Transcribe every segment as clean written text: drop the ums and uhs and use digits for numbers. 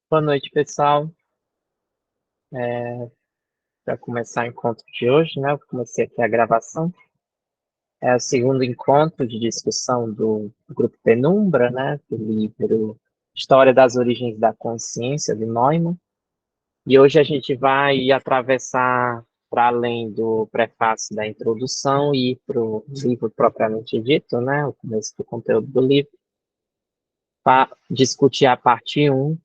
Boa noite, pessoal. Para começar o encontro de hoje, né? Eu comecei aqui a gravação. É o segundo encontro de discussão do Grupo Penumbra, né? Do livro História das Origens da Consciência, de Neumann. E hoje a gente vai atravessar para além do prefácio da introdução e ir para o livro propriamente dito, né? O começo do conteúdo do livro, para discutir a parte um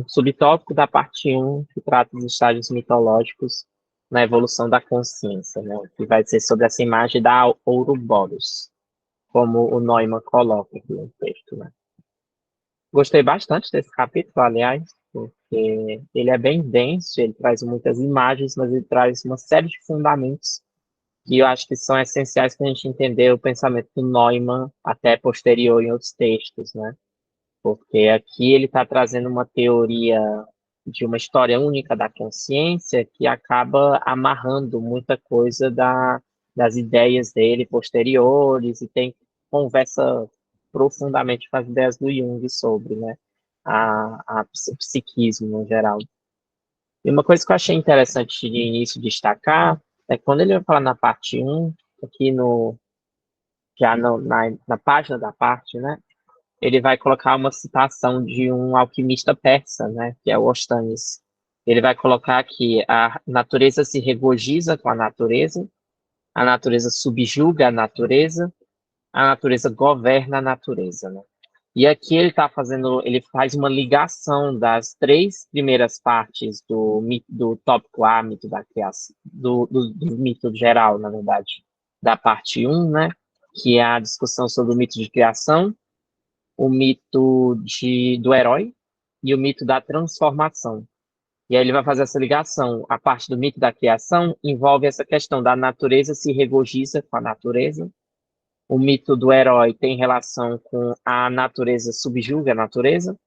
subtópico da parte um que trata dos estágios mitológicos na evolução da consciência, né? Que vai ser sobre essa imagem da Ouroboros, como o Neumann coloca aqui no texto, né? Gostei bastante desse capítulo, aliás, porque ele é bem denso, ele traz muitas imagens, mas ele traz uma série de fundamentos que eu acho que são essenciais para a gente entender o pensamento do Neumann até posterior em outros textos, né? Porque aqui ele está trazendo uma teoria de uma história única da consciência que acaba amarrando muita coisa das ideias dele posteriores e tem conversa profundamente com as ideias do Jung sobre, né, o psiquismo no geral. E uma coisa que eu achei interessante de início destacar é que quando ele vai falar na parte um aqui no, já no, na página da parte, né, ele vai colocar uma citação de um alquimista persa, né, que é o Ostanes. Ele vai colocar que a natureza se regozija com a natureza subjuga a natureza governa a natureza, né? E aqui ele faz uma ligação das três primeiras partes do tópico A, mito da criação, do mito geral, na verdade, da parte um, né? Que é a discussão sobre o mito de criação, o mito do herói e o mito da transformação. E aí ele vai fazer essa ligação. A parte do mito da criação envolve essa questão da natureza se regozija com a natureza. O mito do herói tem relação com a natureza subjuga a natureza.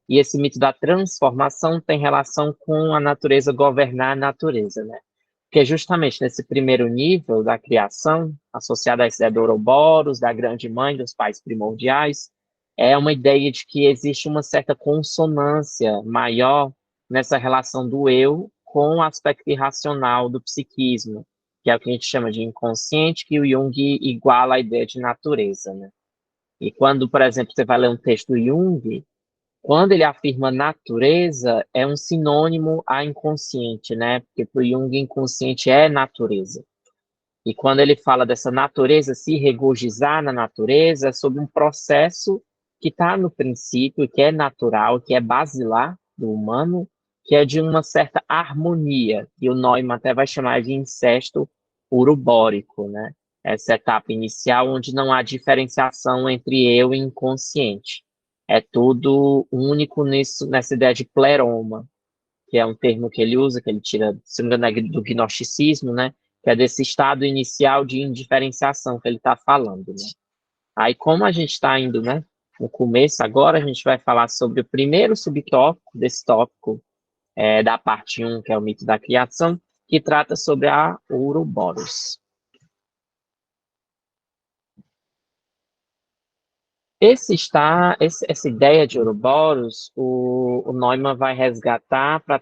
E esse mito da transformação tem relação com a natureza governar a natureza, né? Porque justamente nesse primeiro nível da criação, associada à ideia do Ouroboros, da grande mãe, dos pais primordiais, é uma ideia de que existe uma certa consonância maior nessa relação do eu com o aspecto irracional do psiquismo, que é o que a gente chama de inconsciente, que o Jung iguala à ideia de natureza, né? E quando, por exemplo, você vai ler um texto do Jung, quando ele afirma natureza, é um sinônimo a inconsciente, né? Porque para o Jung, inconsciente é natureza. E quando ele fala dessa natureza, se regozijar na natureza, é sobre um processo que está no princípio, que é natural, que é basilar do humano, que é de uma certa harmonia, que o Neumann até vai chamar de incesto urubórico, né? Essa etapa inicial onde não há diferenciação entre eu e inconsciente. É tudo único nessa ideia de pleroma, que é um termo que ele usa, que ele tira, se não me engano, do gnosticismo, né? Que é desse estado inicial de indiferenciação que ele está falando, né? Aí, como a gente está indo, né, no começo agora, a gente vai falar sobre o primeiro subtópico desse tópico, da parte um que é o mito da criação, que trata sobre a Ouroboros. Essa ideia de Ouroboros, o Neumann vai resgatar para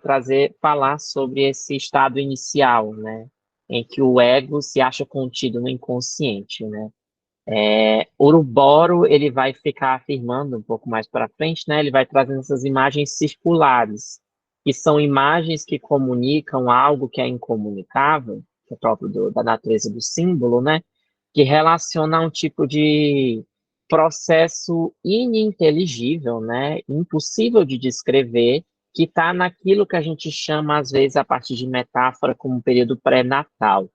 falar sobre esse estado inicial, né, em que o ego se acha contido no inconsciente, né. Ouroboro, ele vai ficar afirmando um pouco mais para frente, né, ele vai trazendo essas imagens circulares, que são imagens que comunicam algo que é incomunicável, que é próprio da natureza do símbolo, né, que relaciona a um tipo de processo ininteligível, né, impossível de descrever, que está naquilo que a gente chama, às vezes, a partir de metáfora, como um período pré-natal,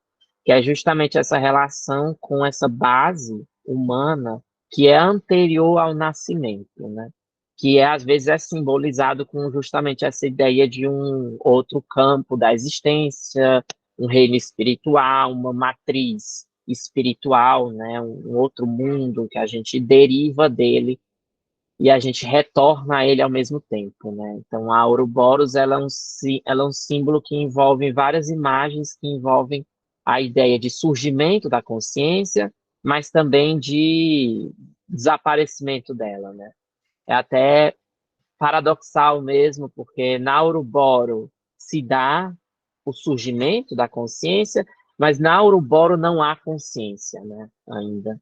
que é justamente essa relação com essa base humana que é anterior ao nascimento, né? Que às vezes é simbolizado com justamente essa ideia de um outro campo da existência, um reino espiritual, uma matriz espiritual, né? Um outro mundo que a gente deriva dele e a gente retorna a ele ao mesmo tempo, né? Então, a Ouroboros, ela é um símbolo que envolve várias imagens que envolvem a ideia de surgimento da consciência, mas também de desaparecimento dela, né? É até paradoxal mesmo, porque na Ouroboro se dá o surgimento da consciência, mas na Ouroboro não há consciência, né, ainda.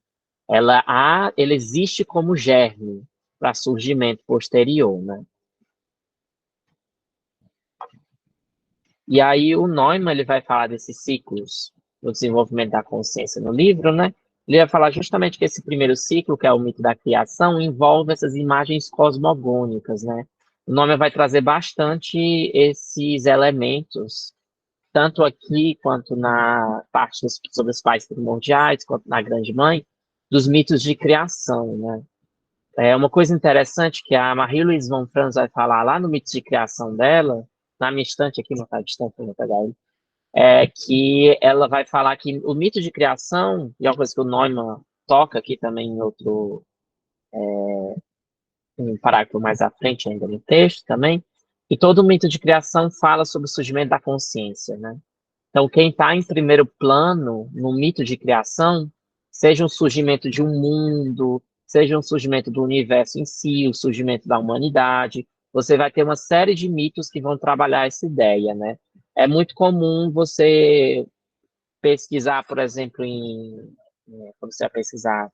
Ela existe como germe para surgimento posterior, né? E aí o Neumann ele vai falar desses ciclos do desenvolvimento da consciência no livro, né? Ele vai falar justamente que esse primeiro ciclo, que é o mito da criação, envolve essas imagens cosmogônicas, né? O Neumann vai trazer bastante esses elementos, tanto aqui quanto na parte sobre os pais primordiais, quanto na Grande Mãe, dos mitos de criação, né? É uma coisa interessante que a Marie-Louise von Franz vai falar lá no mito de criação dela, na minha estante aqui, não está distante, eu vou pegar ele, é que ela vai falar que o mito de criação, e é uma coisa que o Neumann toca aqui também em outro, um parágrafo mais à frente ainda no texto também, que todo mito de criação fala sobre o surgimento da consciência, né? Então, quem está em primeiro plano no mito de criação, seja o surgimento de um mundo, seja o surgimento do universo em si, o surgimento da humanidade, você vai ter uma série de mitos que vão trabalhar essa ideia, né? É muito comum você pesquisar, por exemplo, quando você vai pesquisar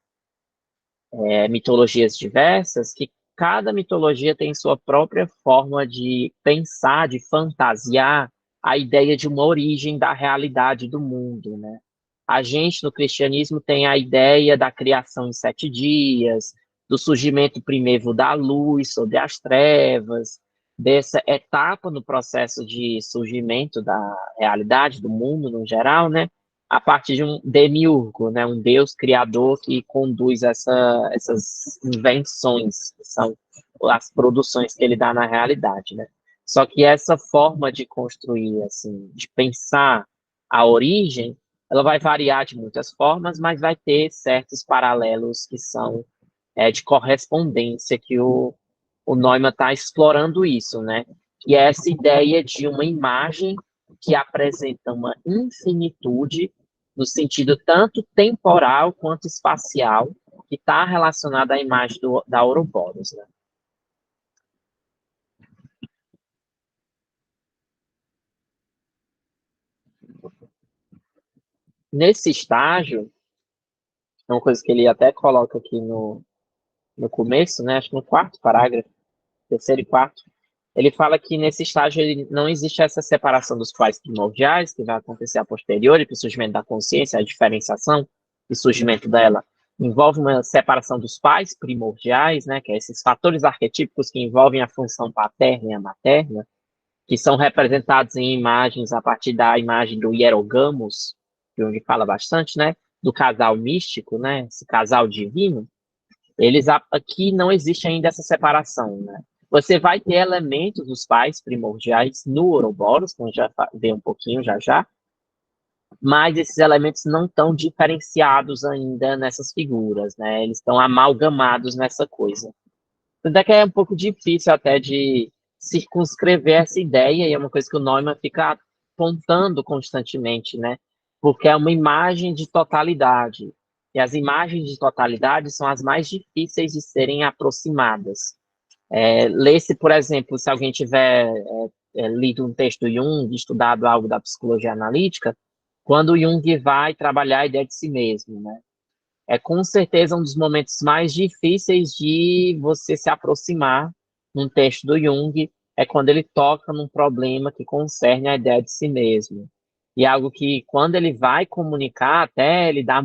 mitologias diversas, que cada mitologia tem sua própria forma de pensar, de fantasiar a ideia de uma origem da realidade do mundo, né? A gente, no cristianismo, tem a ideia da criação em 7 dias, do surgimento primeiro da luz sobre as trevas, dessa etapa no processo de surgimento da realidade, do mundo no geral, né? A partir de um demiurgo, né? Um deus criador que conduz essas invenções, que são as produções que ele dá na realidade, né? Só que essa forma de construir, assim, de pensar a origem, ela vai variar de muitas formas, mas vai ter certos paralelos que são de correspondência, que o Neumann está explorando isso, né? Que é essa ideia de uma imagem que apresenta uma infinitude, no sentido tanto temporal quanto espacial, que está relacionada à imagem da Ouroboros, né? Nesse estágio, é uma coisa que ele até coloca aqui no começo, né? Acho que no quarto parágrafo, terceiro e quarto, ele fala que nesse estágio não existe essa separação dos pais primordiais, que vai acontecer a posteriori, para o surgimento da consciência, a diferenciação e surgimento dela envolve uma separação dos pais primordiais, né, que é esses fatores arquetípicos que envolvem a função paterna e a materna, que são representados em imagens a partir da imagem do hierogamos, que onde fala bastante, né, do casal místico, né, esse casal divino. Aqui não existe ainda essa separação, né? Você vai ter elementos dos pais primordiais no Ouroboros, como já vê um pouquinho já já, mas esses elementos não estão diferenciados ainda nessas figuras, né? Eles estão amalgamados nessa coisa. Tanto é que é um pouco difícil até de circunscrever essa ideia, e é uma coisa que o Neumann fica apontando constantemente, né? Porque é uma imagem de totalidade. E as imagens de totalidade são as mais difíceis de serem aproximadas. Lê-se, por exemplo, se alguém tiver lido um texto do Jung, estudado algo da psicologia analítica, quando o Jung vai trabalhar a ideia de si mesmo, né? É com certeza um dos momentos mais difíceis de você se aproximar num texto do Jung, é quando ele toca num problema que concerne a ideia de si mesmo. E é algo que, quando ele vai comunicar, até ele dá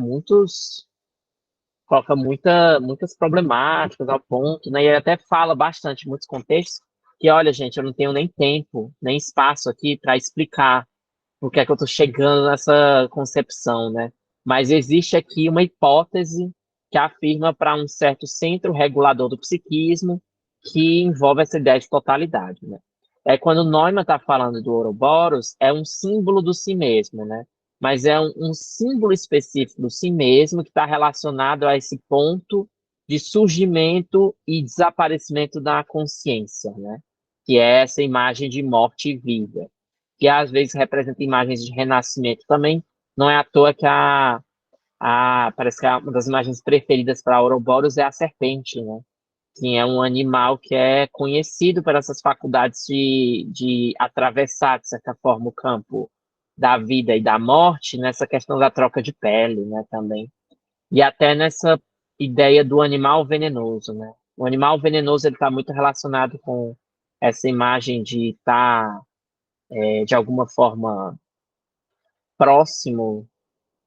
coloca muitas problemáticas ao ponto, né? E ele até fala bastante em muitos contextos que, olha, gente, eu não tenho nem tempo, nem espaço aqui para explicar por que é que eu estou chegando nessa concepção, né? Mas existe aqui uma hipótese que afirma para um certo centro regulador do psiquismo que envolve essa ideia de totalidade, né? Quando Neumann está falando do Ouroboros, é um símbolo do si mesmo, né? Mas é um símbolo específico do si mesmo que está relacionado a esse ponto de surgimento e desaparecimento da consciência, né? Que é essa imagem de morte e vida, que às vezes representa imagens de renascimento também. Não é à toa que parece que uma das imagens preferidas para Ouroboros é a serpente, né? que é um animal que é conhecido por essas faculdades de atravessar, de certa forma, o campo da vida e da morte, nessa questão da troca de pele, né, também. E até nessa ideia do animal venenoso, né? O animal venenoso ele está muito relacionado com essa imagem de estar, de alguma forma, próximo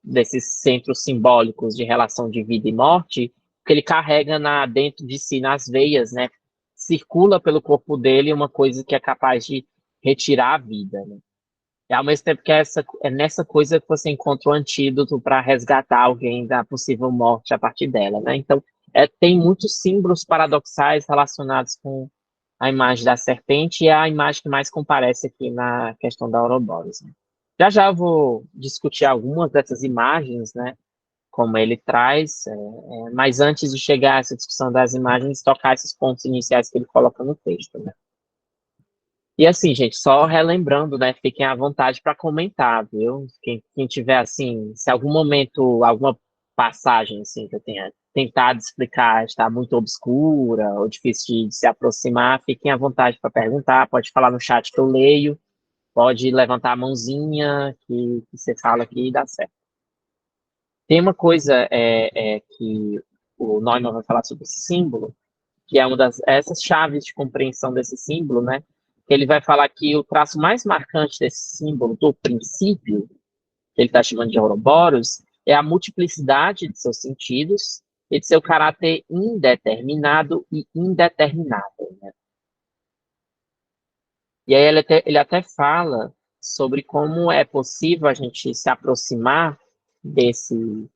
desses centros simbólicos de relação de vida e morte, que ele carrega dentro de si, nas veias, né? Circula pelo corpo dele uma coisa que é capaz de retirar a vida, né? E ao mesmo tempo que é nessa coisa que você encontra o antídoto para resgatar alguém da possível morte a partir dela, né? Então, tem muitos símbolos paradoxais relacionados com a imagem da serpente e é a imagem que mais comparece aqui na questão da Ouroboros, né? Já já eu vou discutir algumas dessas imagens, né? Como ele traz, mas antes de chegar a essa discussão das imagens, tocar esses pontos iniciais que ele coloca no texto, né? E assim, gente, só relembrando, né? Fiquem à vontade para comentar, viu? Quem tiver, assim, se algum momento, alguma passagem, assim, que eu tenha tentado explicar está muito obscura ou difícil de se aproximar, fiquem à vontade para perguntar. Pode falar no chat que eu leio, pode levantar a mãozinha que você fala aqui e dá certo. Tem uma coisa que o Neumann vai falar sobre esse símbolo, que é uma essas chaves de compreensão desse símbolo, né? Ele vai falar que o traço mais marcante desse símbolo, do princípio, que ele está chamando de Ouroboros, é a multiplicidade de seus sentidos e de seu caráter indeterminado e indeterminável, né? E aí ele até fala sobre como é possível a gente se aproximar desse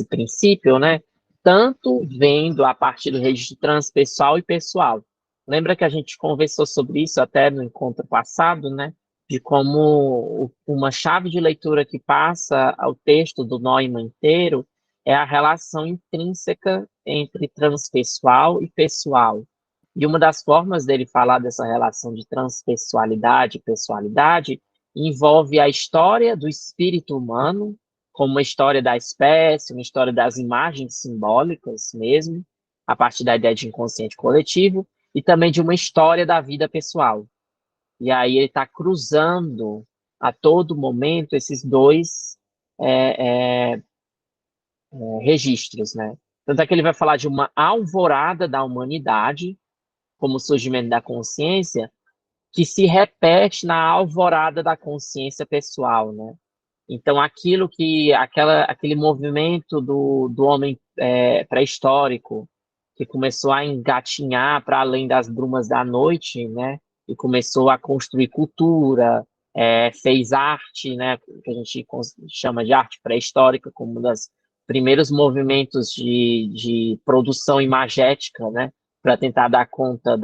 princípio, né? Tanto vendo a partir do registro transpessoal e pessoal. Lembra que a gente conversou sobre isso até no encontro passado, né? De como uma chave de leitura que passa ao texto do Neumann inteiro é a relação intrínseca entre transpessoal e pessoal. E uma das formas dele falar dessa relação de transpessoalidade e pessoalidade envolve a história do espírito humano, como uma história da espécie, uma história das imagens simbólicas mesmo, a partir da ideia de inconsciente coletivo, e também de uma história da vida pessoal. E aí ele está cruzando a todo momento esses dois é, é, registros, né? Tanto é que ele vai falar de uma alvorada da humanidade, como o surgimento da consciência, que se repete na alvorada da consciência pessoal, né? Então, aquele movimento do homem pré-histórico, que começou a engatinhar para além das brumas da noite, né? E começou a construir cultura, fez arte, né? Que a gente chama de arte pré-histórica, como um dos primeiros movimentos de produção imagética, né? Para tentar dar conta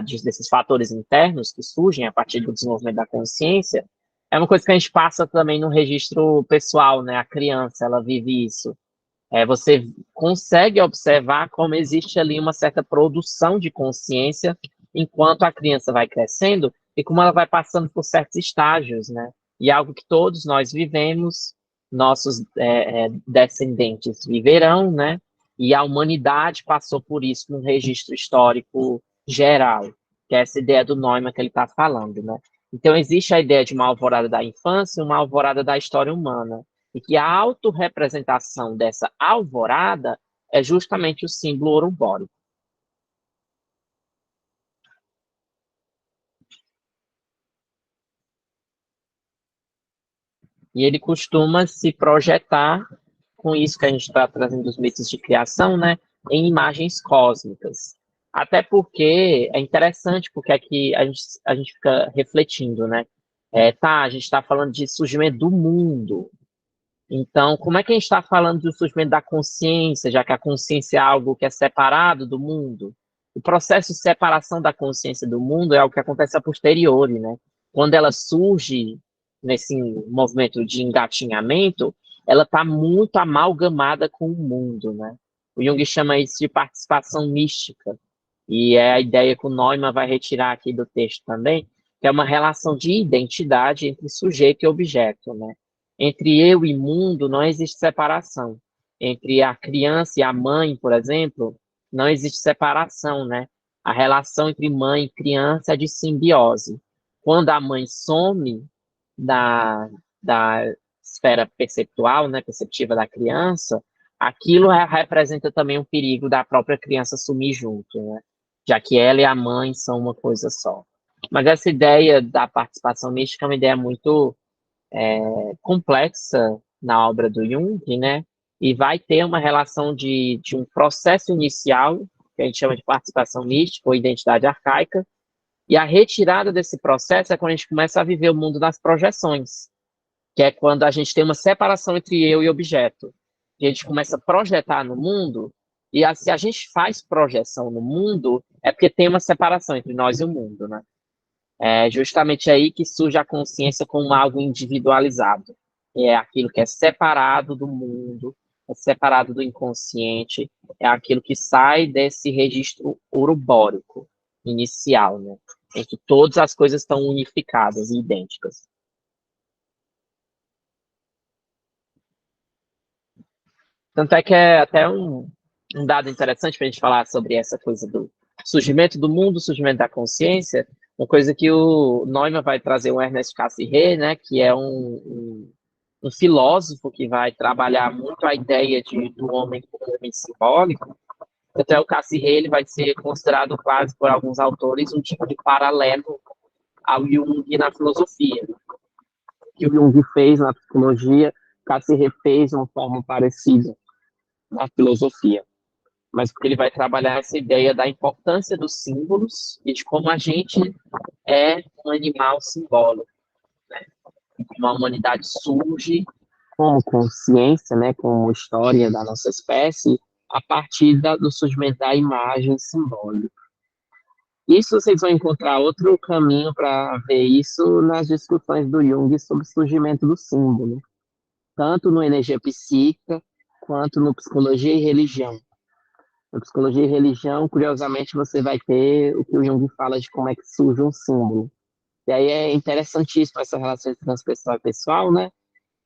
desses fatores internos que surgem a partir do desenvolvimento da consciência, é uma coisa que a gente passa também no registro pessoal, né? A criança, ela vive isso. Você consegue observar como existe ali uma certa produção de consciência enquanto a criança vai crescendo e como ela vai passando por certos estágios, né? E algo que todos nós vivemos, nossos descendentes viverão, né? E a humanidade passou por isso no registro histórico geral, que é essa ideia do Neumann que ele está falando, né? Então, existe a ideia de uma alvorada da infância e uma alvorada da história humana, e que a autorrepresentação dessa alvorada é justamente o símbolo ourobórico. E ele costuma se projetar com isso que a gente está trazendo dos mitos de criação, né, em imagens cósmicas. Até porque é interessante, porque aqui a gente fica refletindo, né? A gente está falando de surgimento do mundo. Então, como é que a gente está falando do surgimento da consciência, já que a consciência é algo que é separado do mundo? O processo de separação da consciência do mundo é algo que acontece a posteriori, né? Quando ela surge nesse movimento de engatinhamento, ela está muito amalgamada com o mundo, né? O Jung chama isso de participação mística, e é a ideia que o Neumann vai retirar aqui do texto também, que é uma relação de identidade entre sujeito e objeto, né? Entre eu e mundo não existe separação. Entre a criança e a mãe, por exemplo, não existe separação, né? A relação entre mãe e criança é de simbiose. Quando a mãe some da, da esfera perceptual, né, perceptiva da criança, aquilo representa também um perigo da própria criança sumir junto, né? Já que ela e a mãe são uma coisa só. Mas essa ideia da participação mística é uma ideia muito complexa na obra do Jung, né? E vai ter uma relação de um processo inicial, que a gente chama de participação mística ou identidade arcaica, e a retirada desse processo é quando a gente começa a viver o mundo das projeções, que é quando a gente tem uma separação entre eu e objeto. E a gente começa a projetar no mundo, e se a gente faz projeção no mundo, é porque tem uma separação entre nós e o mundo, né? É justamente aí que surge a consciência como algo individualizado. É aquilo que é separado do mundo, é separado do inconsciente, é aquilo que sai desse registro urubórico inicial, né? Em que todas as coisas estão unificadas e idênticas. Tanto é que é até um dado interessante para a gente falar sobre essa coisa do surgimento do mundo, surgimento da consciência, uma coisa que o Neumann vai trazer o Ernest Cassirer, né, que é um filósofo que vai trabalhar muito a ideia do homem como homem simbólico. Até o Cassirer ele vai ser considerado quase por alguns autores um tipo de paralelo ao Jung na filosofia. O que o Jung fez na psicologia, Cassirer fez de uma forma parecida na filosofia, mas porque ele vai trabalhar essa ideia da importância dos símbolos e de como a gente é um animal simbólico, como a humanidade surge como consciência, né, como história da nossa espécie, a partir do surgimento da imagem simbólica. Isso vocês vão encontrar outro caminho para ver isso nas discussões do Jung sobre o surgimento do símbolo, tanto no Energia Psíquica quanto no Psicologia e Religião. Na Psicologia e Religião, curiosamente, você vai ter o que o Jung fala de como é que surge um símbolo. E aí é interessantíssimo essa relação entre transpessoal e pessoal, né?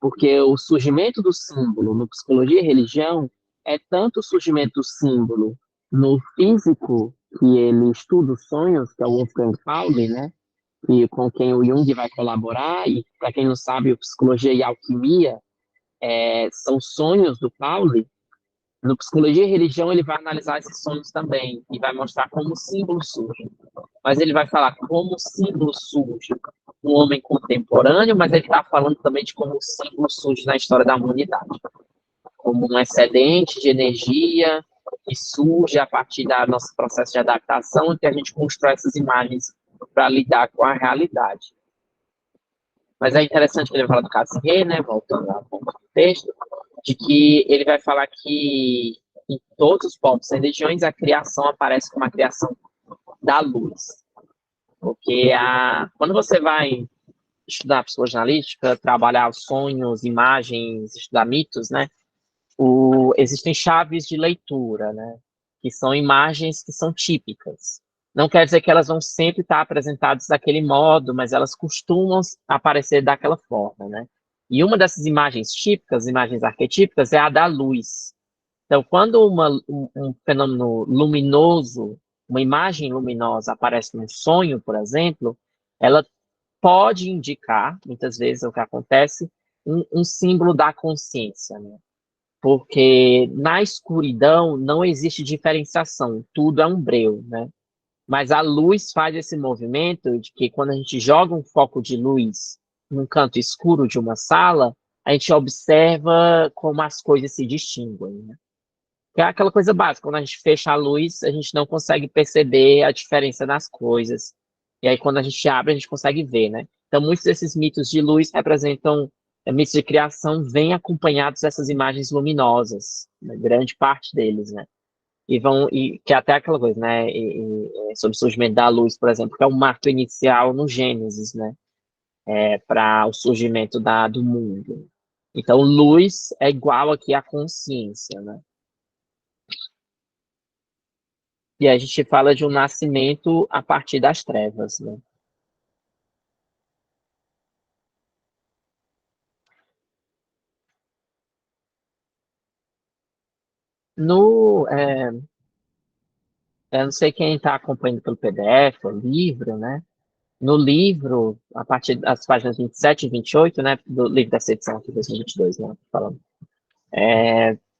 Porque o surgimento do símbolo no Psicologia e Religião é tanto o surgimento do símbolo no físico, que ele estuda os sonhos, que é o Wolfgang Pauli, né? E com quem o Jung vai colaborar, e para quem não sabe, o Psicologia e Alquimia são sonhos do Pauli. No Psicologia e Religião, ele vai analisar esses sonhos também e vai mostrar como o símbolo surge. Mas ele vai falar como o símbolo surge no homem contemporâneo, mas ele está falando também de como o símbolo surge na história da humanidade, como um excedente de energia que surge a partir do nosso processo de adaptação, em que a gente constrói essas imagens para lidar com a realidade. Mas é interessante que ele vai falar do Cassirer, né, voltando ao ponto do texto, de que ele vai falar que em todos os povos e religiões a criação aparece como a criação da luz. Porque quando você vai estudar psicologia analítica, trabalhar os sonhos, imagens, estudar mitos, né? Existem chaves de leitura, né? Que são imagens que são típicas. Não quer dizer que elas vão sempre estar apresentadas daquele modo, mas elas costumam aparecer daquela forma, né? E uma dessas imagens típicas, imagens arquetípicas, é a da luz. Então, quando um fenômeno luminoso, uma imagem luminosa aparece num sonho, por exemplo, ela pode indicar, muitas vezes é o que acontece, um símbolo da consciência, né? Porque na escuridão não existe diferenciação, tudo é um breu, né? Mas a luz faz esse movimento de que quando a gente joga um foco de luz num canto escuro de uma sala, a gente observa como as coisas se distinguem, né? Que é aquela coisa básica, quando a gente fecha a luz, a gente não consegue perceber a diferença das coisas. E aí, quando a gente abre, a gente consegue ver, né? Então, muitos desses mitos de luz representam, mitos de criação, vêm acompanhados dessas imagens luminosas, né? Grande parte deles, né? E que é até aquela coisa, né? Sobre o surgimento da luz, por exemplo, que é o marco inicial no Gênesis, né? Para o surgimento do mundo. Então, luz é igual aqui à consciência, né? E a gente fala de um nascimento a partir das trevas, né? No, eu não sei quem está acompanhando pelo PDF, o livro, né? No livro, a partir das páginas 27 e 28, né, do livro dessa edição aqui, 2022, né, falando,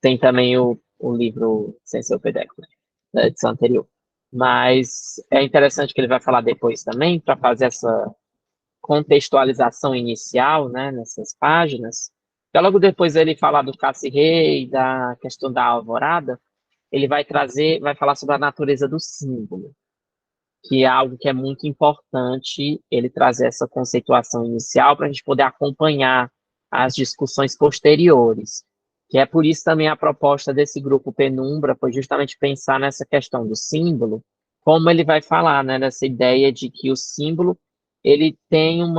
tem também o livro sem ser o PDF, né, da edição anterior. Mas é interessante que ele vai falar depois também, para fazer essa contextualização inicial, né, nessas páginas. E logo depois ele falar do Casse-Rei, da questão da alvorada, ele vai trazer, vai falar sobre a natureza do símbolo, que é algo que é muito importante ele trazer essa conceituação inicial para a gente poder acompanhar as discussões posteriores. Que é por isso também a proposta desse grupo Penumbra foi justamente pensar nessa questão do símbolo, como ele vai falar, né, nessa ideia de que o símbolo ele tem um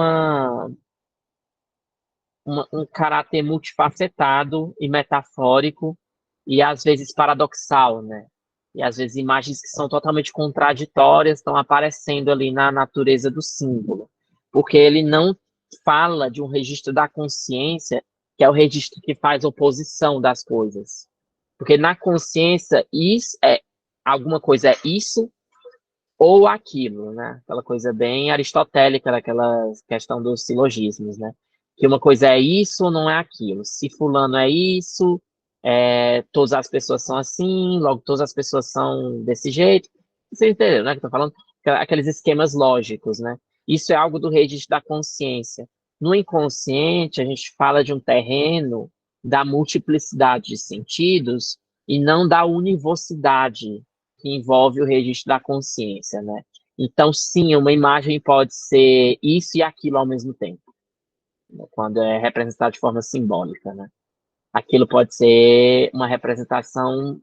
caráter multifacetado e metafórico e às vezes paradoxal, né? E às vezes imagens que são totalmente contraditórias estão aparecendo ali na natureza do símbolo, porque ele não fala de um registro da consciência, que é o registro que faz oposição das coisas. Porque na consciência, isso é alguma coisa é isso ou aquilo, né? Aquela coisa bem aristotélica, daquela questão dos silogismos, né? Que uma coisa é isso ou não é aquilo. Se fulano é isso, todas as pessoas são assim, logo todas as pessoas são desse jeito. Você entendeu, né? Que eu tô falando aqueles esquemas lógicos, né? Isso é algo do registro da consciência. No inconsciente, a gente fala de um terreno da multiplicidade de sentidos e não da univocidade que envolve o registro da consciência, né? Então, sim, uma imagem pode ser isso e aquilo ao mesmo tempo, né? Quando é representado de forma simbólica, né? Aquilo pode ser uma representação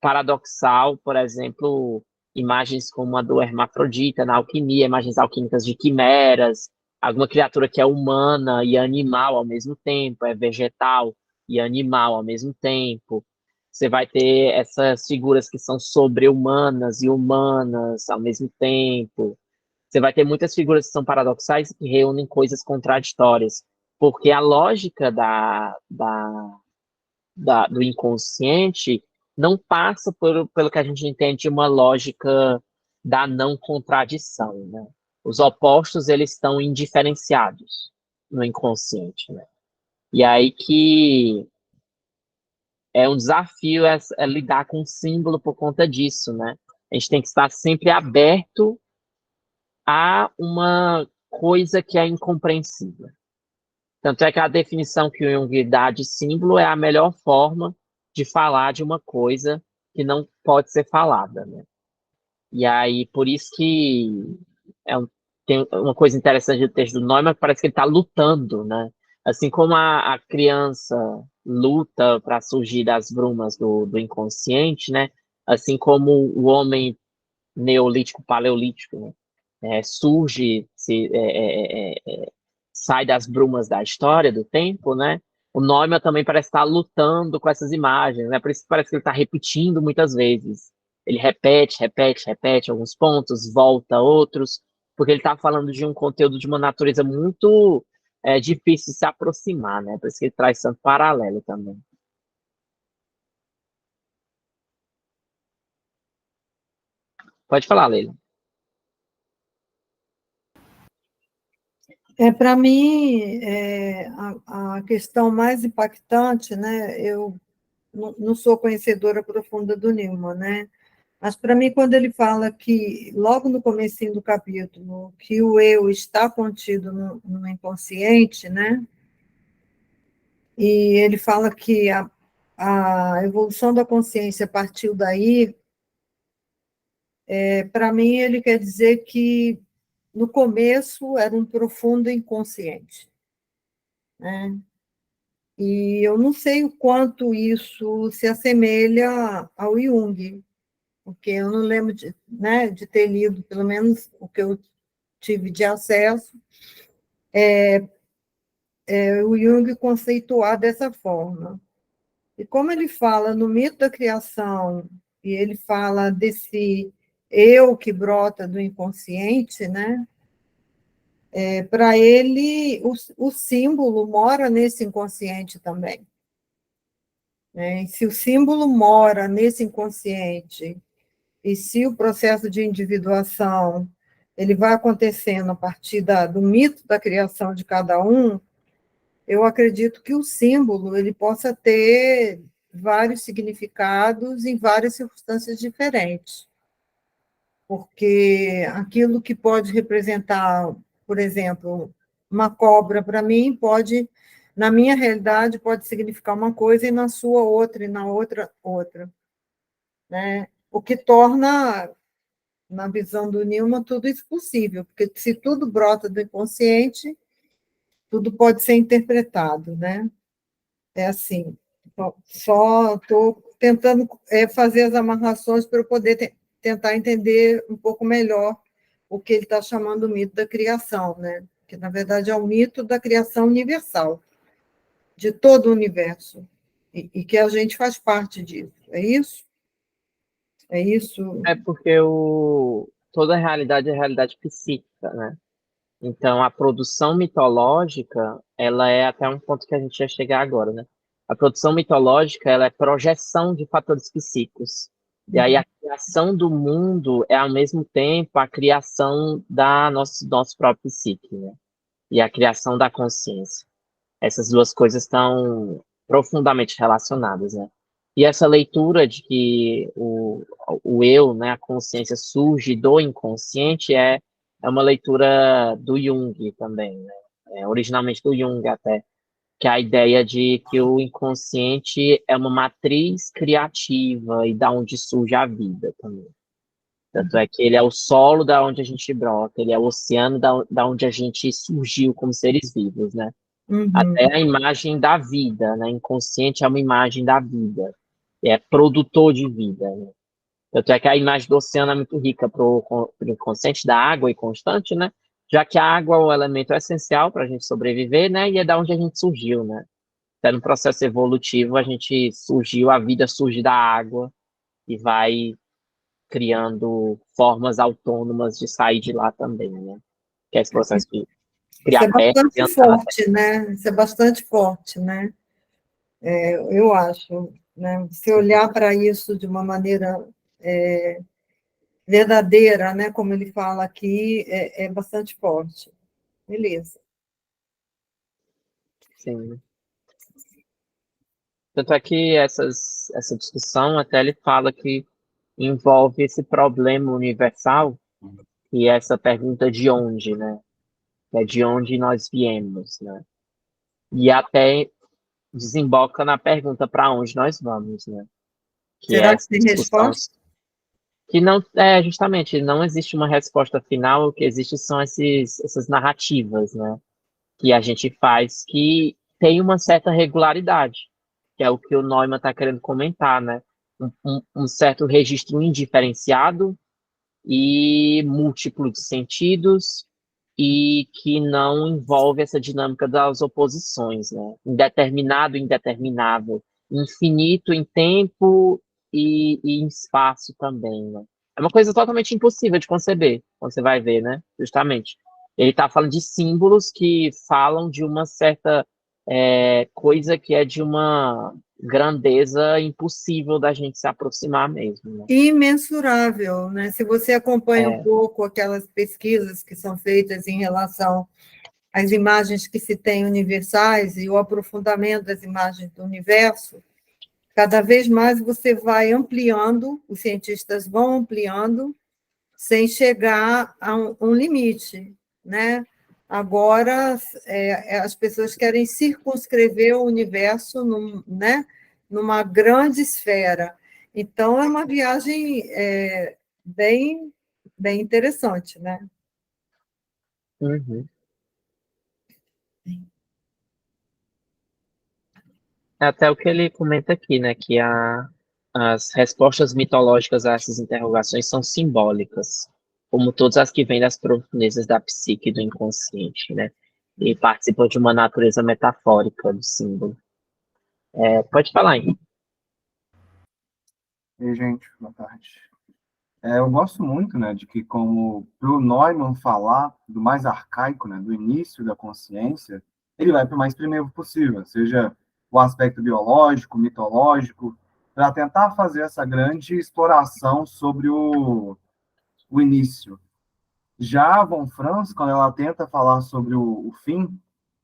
paradoxal, por exemplo, imagens como a do hermafrodita na alquimia, imagens alquímicas de quimeras, alguma criatura que é humana e animal ao mesmo tempo, é vegetal e animal ao mesmo tempo. Você vai ter essas figuras que são sobre-humanas e humanas ao mesmo tempo. Você vai ter muitas figuras que são paradoxais e que reúnem coisas contraditórias, porque a lógica do inconsciente não passa pelo que a gente entende de uma lógica da não contradição, né? Os opostos, eles estão indiferenciados no inconsciente, né? E aí que é um desafio lidar com o símbolo por conta disso, né? A gente tem que estar sempre aberto a uma coisa que é incompreensível. Tanto é que a definição que o Jung dá de símbolo é a melhor forma de falar de uma coisa que não pode ser falada, né? E aí, por isso que tem uma coisa interessante do texto do Neumann, que parece que ele está lutando, né? Assim como a criança luta para surgir das brumas do inconsciente, né? Assim como o homem neolítico, paleolítico, né? Surge, sai das brumas da história, do tempo, né? O Neumann também parece estar lutando com essas imagens, né? Por isso que parece que ele está repetindo muitas vezes. Ele repete, repete, repete alguns pontos, volta a outros, porque ele está falando de um conteúdo de uma natureza muito difícil de se aproximar, né? Por isso que ele traz tanto paralelo também. Pode falar, Leila. Para mim, a questão mais impactante, né? Eu não sou conhecedora profunda do Newman, né? Mas para mim, quando ele fala que, logo no comecinho do capítulo, que o eu está contido no inconsciente, né? E ele fala que a evolução da consciência partiu daí, para mim ele quer dizer que no começo era um profundo inconsciente, né? E eu não sei o quanto isso se assemelha ao Jung, porque eu não lembro né, de ter lido, pelo menos o que eu tive de acesso, o Jung conceituar dessa forma. E como ele fala no mito da criação, e ele fala desse eu que brota do inconsciente, né? Para ele, o símbolo mora nesse inconsciente também. Né? E se o símbolo mora nesse inconsciente e se o processo de individuação ele vai acontecendo a partir do mito da criação de cada um, eu acredito que o símbolo ele possa ter vários significados em várias circunstâncias diferentes, porque aquilo que pode representar, por exemplo, uma cobra para mim pode, na minha realidade, pode significar uma coisa e na sua outra, e na outra, outra. Né? O que torna, na visão do Newman, tudo isso possível, porque se tudo brota do inconsciente, tudo pode ser interpretado, né? É assim. Só estou tentando fazer as amarrações para eu poder tentar entender um pouco melhor o que ele está chamando o mito da criação, né? Que, na verdade, é o mito da criação universal, de todo o universo, e que a gente faz parte disso. É isso? É isso? É porque toda realidade é realidade psíquica, né? Então, a produção mitológica, ela é até um ponto que a gente ia chegar agora, né? A produção mitológica, ela é projeção de fatores psíquicos. E aí, a criação do mundo é, ao mesmo tempo, a criação da nosso próprio psique, né? E a criação da consciência. Essas duas coisas estão profundamente relacionadas, né? E essa leitura de que o eu, né, a consciência surge do inconsciente é uma leitura do Jung também, né? Originalmente do Jung até, que é a ideia de que o inconsciente é uma matriz criativa e da onde surge a vida também. Tanto é que ele é o solo da onde a gente brota, ele é o oceano da onde a gente surgiu como seres vivos, né? Uhum. Até a imagem da vida, né? Inconsciente é uma imagem da vida, é produtor de vida, né? Tanto é que a imagem do oceano é muito rica para o inconsciente da água e constante, né? Já que a água é o elemento essencial para a gente sobreviver, né? E é da onde a gente surgiu, né? Até no processo evolutivo a gente surgiu, a vida surge da água e vai criando formas autônomas de sair de lá também, né? Que é esse processo de Isso criar é terra e bastante andar na terra. forte, né? Isso é bastante forte, né? Eu acho, né? Se olhar para isso de uma maneira verdadeira, né? Como ele fala aqui, é bastante forte. Beleza. Sim. Tanto é que essa discussão até ele fala que envolve esse problema universal e essa pergunta de onde, né? É de onde nós viemos, né? E até desemboca na pergunta para onde nós vamos, né? Que é Será que essa tem discussão resposta? que não é justamente não existe uma resposta final, o que existe são essas narrativas, né? Que a gente faz que tem uma certa regularidade, que é o que o Neumann está querendo comentar, né? Um certo registro indiferenciado e múltiplo de sentidos e que não envolve essa dinâmica das oposições, né? Indeterminado, indeterminável, infinito em tempo e em espaço também, né? É uma coisa totalmente impossível de conceber, quando você vai ver, né? Justamente. Ele está falando de símbolos que falam de uma certa coisa que é de uma grandeza impossível da gente se aproximar mesmo, né? Imensurável, né? Se você acompanha um É, pouco aquelas pesquisas que são feitas em relação às imagens que se tem universais e o aprofundamento das imagens do universo, cada vez mais você vai ampliando, os cientistas vão ampliando, sem chegar a um limite, né? Agora, as pessoas querem circunscrever o universo né, numa grande esfera. Então, é uma viagem bem, bem interessante, né? uhum. É até o que ele comenta aqui, né? Que as respostas mitológicas a essas interrogações são simbólicas, como todas as que vêm das profundezas da psique e do inconsciente, né? E participam de uma natureza metafórica do símbolo. Pode falar aí. Ei, gente, boa tarde. Eu gosto muito, né, de que como para o Neumann falar do mais arcaico, né, do início da consciência, ele vai para o mais primitivo possível, seja o aspecto biológico, mitológico, para tentar fazer essa grande exploração sobre o início. Já a Von Franz, quando ela tenta falar sobre o fim,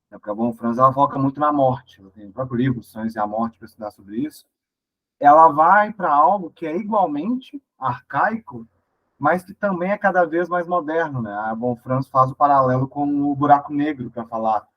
né, porque a Von Franz ela foca muito na morte, ela tem o próprio livro, Sonhos e a Morte, para estudar sobre isso, ela vai para algo que é igualmente arcaico, mas que também é cada vez mais moderno. Né? A Von Franz faz o paralelo com o buraco negro para falar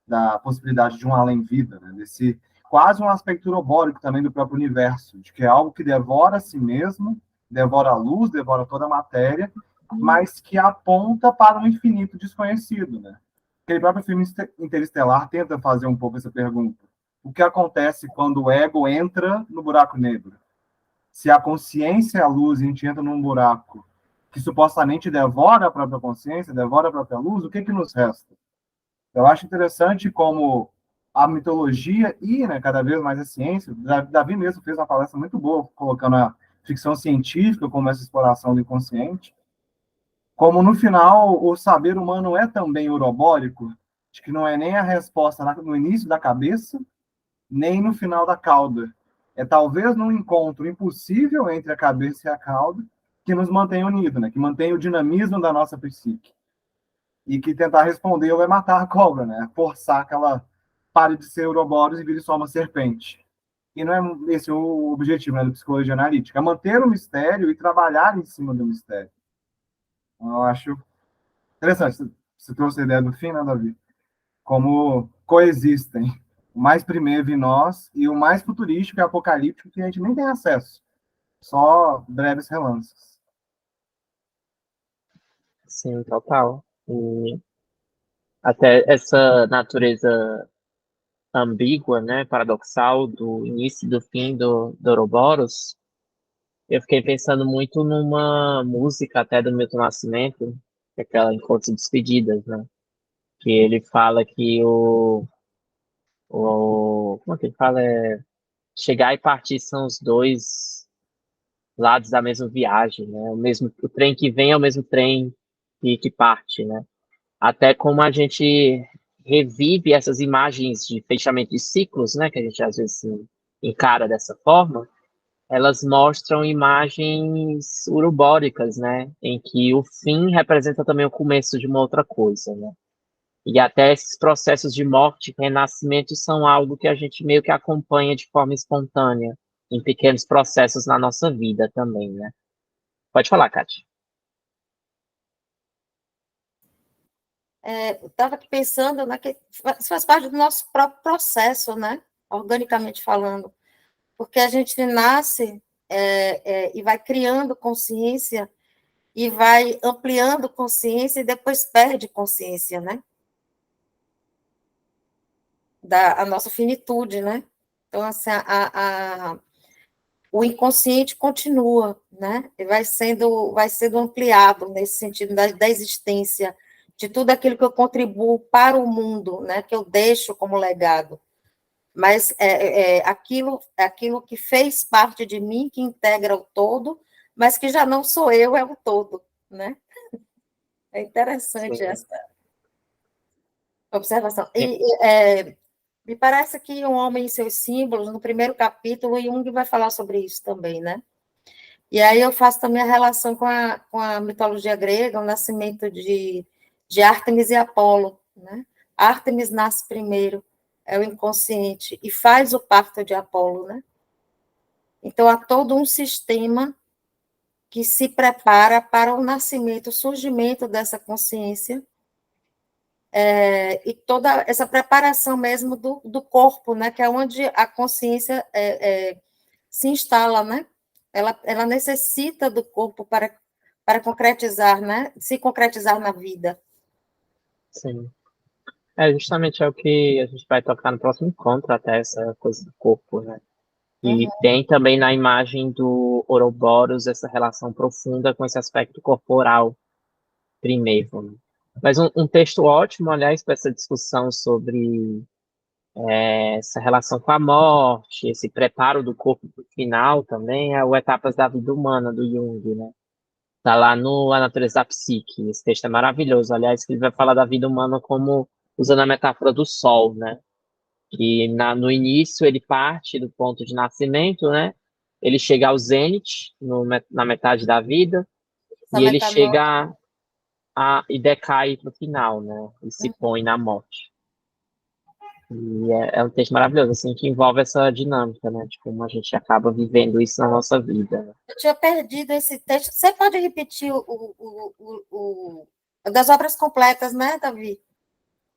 da possibilidade de um além-vida, né? Desse quase um aspecto urobórico também do próprio universo, de que é algo que devora a si mesmo, devora a luz, devora toda a matéria, mas que aponta para um infinito desconhecido, né? Aquele próprio filme Interestelar tenta fazer um pouco essa pergunta. O que acontece quando o ego entra no buraco negro? Se a consciência é a luz e a gente entra num buraco que supostamente devora a própria consciência, devora a própria luz, o que nos resta? Eu acho interessante como a mitologia e, né, cada vez mais a ciência, Davi mesmo fez uma palestra muito boa, colocando a ficção científica como essa exploração do inconsciente, como no final o saber humano é também urobórico, de que não é nem a resposta no início da cabeça, nem no final da cauda. É talvez num encontro impossível entre a cabeça e a cauda que nos mantém unidos, né? Que mantém o dinamismo da nossa psique. E que tentar responder ou é matar a cobra, né? Forçar que ela pare de ser Ouroboros e vire só uma serpente. E não é esse o objetivo, né, da psicologia analítica. É manter o mistério e trabalhar em cima do mistério. Eu acho interessante. Você trouxe a ideia do fim, né, Davi? Como coexistem o mais primeiro em nós e o mais futurístico e apocalíptico que a gente nem tem acesso. Só breves relances. Sim, total. E até essa natureza ambígua, né, paradoxal do início e do fim do Ouroboros, eu fiquei pensando muito numa música até do Milton Nascimento, que é aquela Encontros e Despedidas, né, que ele fala que como é que ele fala? Chegar e partir são os dois lados da mesma viagem, né, o trem que vem é o mesmo trem que parte, né. Até como a gente revive essas imagens de fechamento de ciclos, né, que a gente às vezes encara dessa forma, elas mostram imagens urubóricas, né, em que o fim representa também o começo de uma outra coisa, né. E até esses processos de morte e renascimento são algo que a gente meio que acompanha de forma espontânea, em pequenos processos na nossa vida também, né. Pode falar, Kátia. Eu estava aqui pensando, né, que isso faz parte do nosso próprio processo, né, organicamente falando, porque a gente nasce e vai criando consciência e vai ampliando consciência e depois perde consciência, né, a nossa finitude, né. Então, assim, o inconsciente continua, né, e vai sendo ampliado nesse sentido da existência, de tudo aquilo que eu contribuo para o mundo, né, que eu deixo como legado. Mas aquilo que fez parte de mim, que integra o todo, mas que já não sou eu, é o todo, né? É interessante Sim. essa observação. É, Me parece que Um Homem e Seus Símbolos, no primeiro capítulo, Jung vai falar sobre isso também, né? E aí eu faço também a relação com a mitologia grega, o nascimento de Ártemis e Apolo, né? Ártemis nasce primeiro, é o inconsciente, e faz o parto de Apolo, né? Então, há todo um sistema que se prepara para o nascimento, o surgimento dessa consciência, e toda essa preparação mesmo do corpo, né? Que é onde a consciência se instala, né? Ela necessita do corpo para concretizar, né? Se concretizar na vida. sim. Justamente é o que a gente vai tocar no próximo encontro, até essa coisa do corpo, né? E tem também na imagem do Ouroboros essa relação profunda com esse aspecto corporal primeiro, né? Mas um texto ótimo, aliás, para essa discussão sobre essa relação com a morte, esse preparo do corpo para o final também, é o Etapas da Vida Humana, do Jung, né? Tá lá no A Natureza da Psique. Esse texto é maravilhoso, aliás, que ele vai falar da vida humana como usando a metáfora do sol, né? Que no início ele parte do ponto de nascimento, né? ele chega ao zênite na metade da vida, Essa e ele metamorfose. chega e decai no final, né? E se põe na morte. E é um texto maravilhoso, assim, que envolve essa dinâmica, né? De como a gente acaba vivendo isso na nossa vida. Né? Eu tinha perdido esse texto. Você pode repetir das obras completas, né, Davi?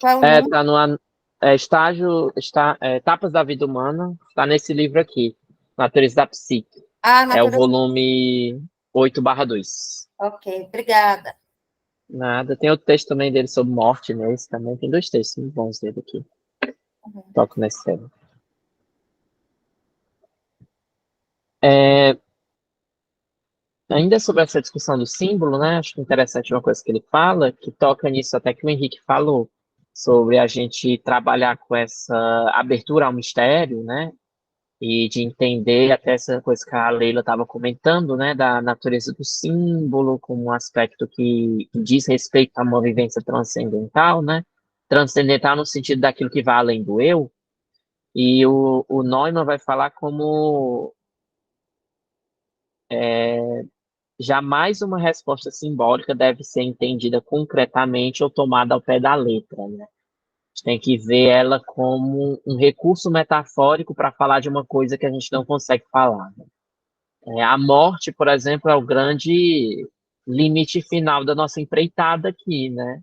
Qual é o número? Tá no Etapas da Vida Humana, tá nesse livro aqui, Natureza da Psique. É o Natureza. volume 8/2. Ok, obrigada. Nada. Tem outro texto também dele sobre morte nesse também. Tem 2 textos muito bons dele aqui. Toco nesse tema. Ainda sobre essa discussão do símbolo, né? Acho que interessante uma coisa que ele fala, que toca nisso até que o Henrique falou, sobre a gente trabalhar com essa abertura ao mistério, né? E de entender até essa coisa que a Leila estava comentando, né? Da natureza do símbolo como um aspecto que diz respeito a uma vivência transcendental, né? Transcendental no sentido daquilo que vai além do eu. E o Neumann vai falar como jamais uma resposta simbólica deve ser entendida concretamente ou tomada ao pé da letra, né? A gente tem que ver ela como um recurso metafórico para falar de uma coisa que a gente não consegue falar. Né? A morte, por exemplo, é o grande limite final da nossa empreitada aqui, né?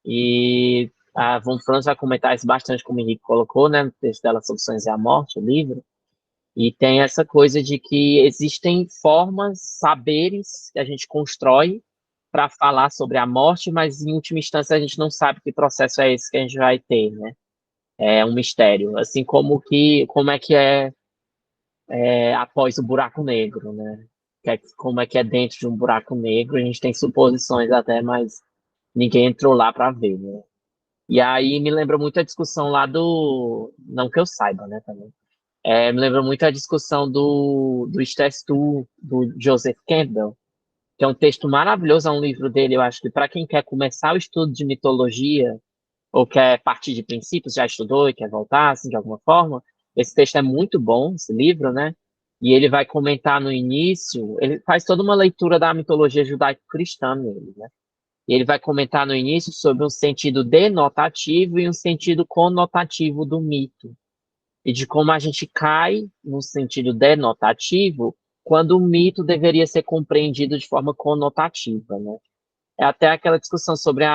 E a Von Franz vai comentar isso bastante, como o Henrique colocou, né, no texto dela sobre Sonhos e a Morte, o livro. E tem essa coisa de que existem formas, saberes que a gente constrói para falar sobre a morte, mas em última instância a gente não sabe que processo é esse que a gente vai ter, né? É um mistério, assim como é que após o buraco negro, né? Como é que é dentro de um buraco negro, a gente tem suposições até, mas ninguém entrou lá para ver, né? E aí me lembra muito a discussão lá não que eu saiba, né, também. Me lembra muito a discussão do Stestu, do Joseph Campbell, que é um texto maravilhoso, é um livro dele, eu acho que para quem quer começar o estudo de mitologia, ou quer partir de princípios, já estudou e quer voltar, assim, de alguma forma, esse texto é muito bom, esse livro, né? E ele vai comentar no início, ele faz toda uma leitura da mitologia judaico-cristã nele, né? E ele vai comentar no início sobre um sentido denotativo e um sentido conotativo do mito. E de como a gente cai no sentido denotativo quando o mito deveria ser compreendido de forma conotativa, né? É até aquela discussão sobre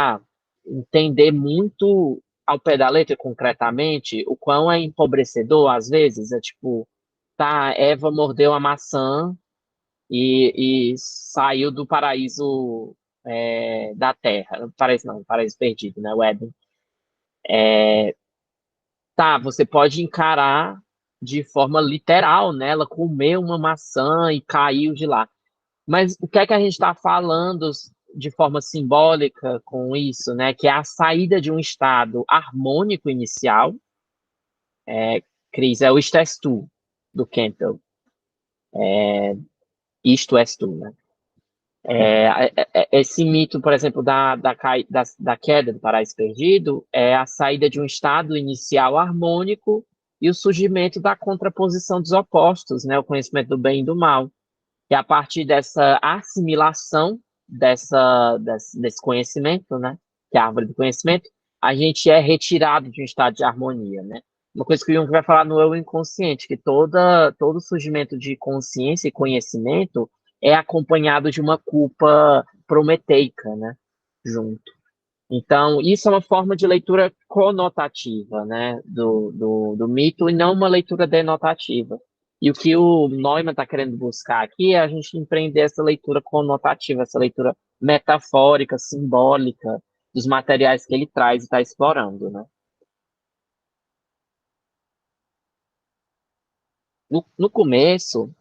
entender muito ao pé da letra, concretamente, o quão é empobrecedor, às vezes, é tipo, tá, Eva mordeu a maçã e saiu do paraíso da Terra, paraíso não, paraíso perdido, né, o Éden. Tá, você pode encarar de forma literal, né, ela comeu uma maçã e caiu de lá. Mas o que é que a gente está falando de forma simbólica com isso, né? Que é a saída de um estado harmônico inicial. Cris, é o isto és tu, do Campbell. Isto és tu, né? Esse mito, por exemplo, da queda do paraíso perdido é a saída de um estado inicial harmônico e o surgimento da contraposição dos opostos, né? O conhecimento do bem e do mal. E a partir dessa assimilação desse conhecimento, né, que é a árvore do conhecimento, a gente é retirado de um estado de harmonia, né? Uma coisa que o Jung vai falar no eu inconsciente, que todo surgimento de consciência e conhecimento é acompanhado de uma culpa prometeica, né, junto. Então, isso é uma forma de leitura conotativa, né, do mito, e não uma leitura denotativa. E o que o Neumann está querendo buscar aqui é a gente empreender essa leitura conotativa, essa leitura metafórica, simbólica, dos materiais que ele traz e está explorando, né? No começo,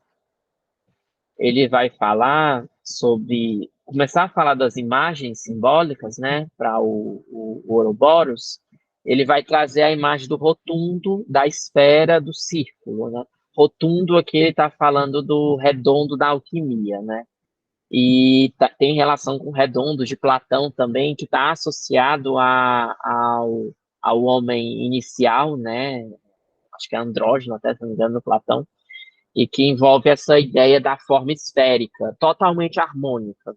ele vai falar sobre começar a falar das imagens simbólicas, né, para o Ouroboros. Ele vai trazer a imagem do rotundo, da esfera, do círculo, né? Rotundo aqui ele está falando do redondo da alquimia, né? E tem relação com o redondo de Platão também, que está associado ao homem inicial, né? Acho que é andrógeno, até se não me engano, no Platão. e que envolve essa ideia da forma esférica, totalmente harmônica,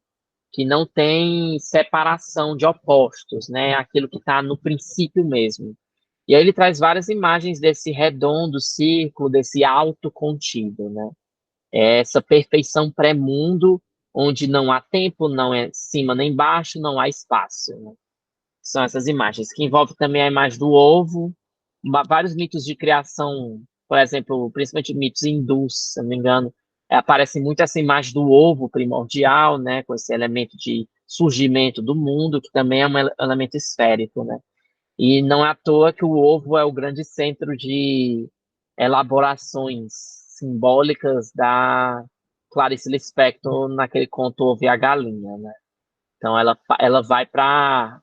que não tem separação de opostos, né? Aquilo que está no princípio mesmo. E aí ele traz várias imagens desse redondo círculo, desse alto contido, né? Essa perfeição pré-mundo, onde não há tempo, não é cima nem baixo, não há espaço, né? São essas imagens, que envolve também a imagem do ovo, vários mitos de criação, por exemplo, principalmente mitos hindus, se não me engano, aparece muito essa imagem do ovo primordial, né, com esse elemento de surgimento do mundo, que também é um elemento esférico, né? E não é à toa que o ovo é o grande centro de elaborações simbólicas da Clarice Lispector naquele conto Ovo e a Galinha, né? Então ela vai para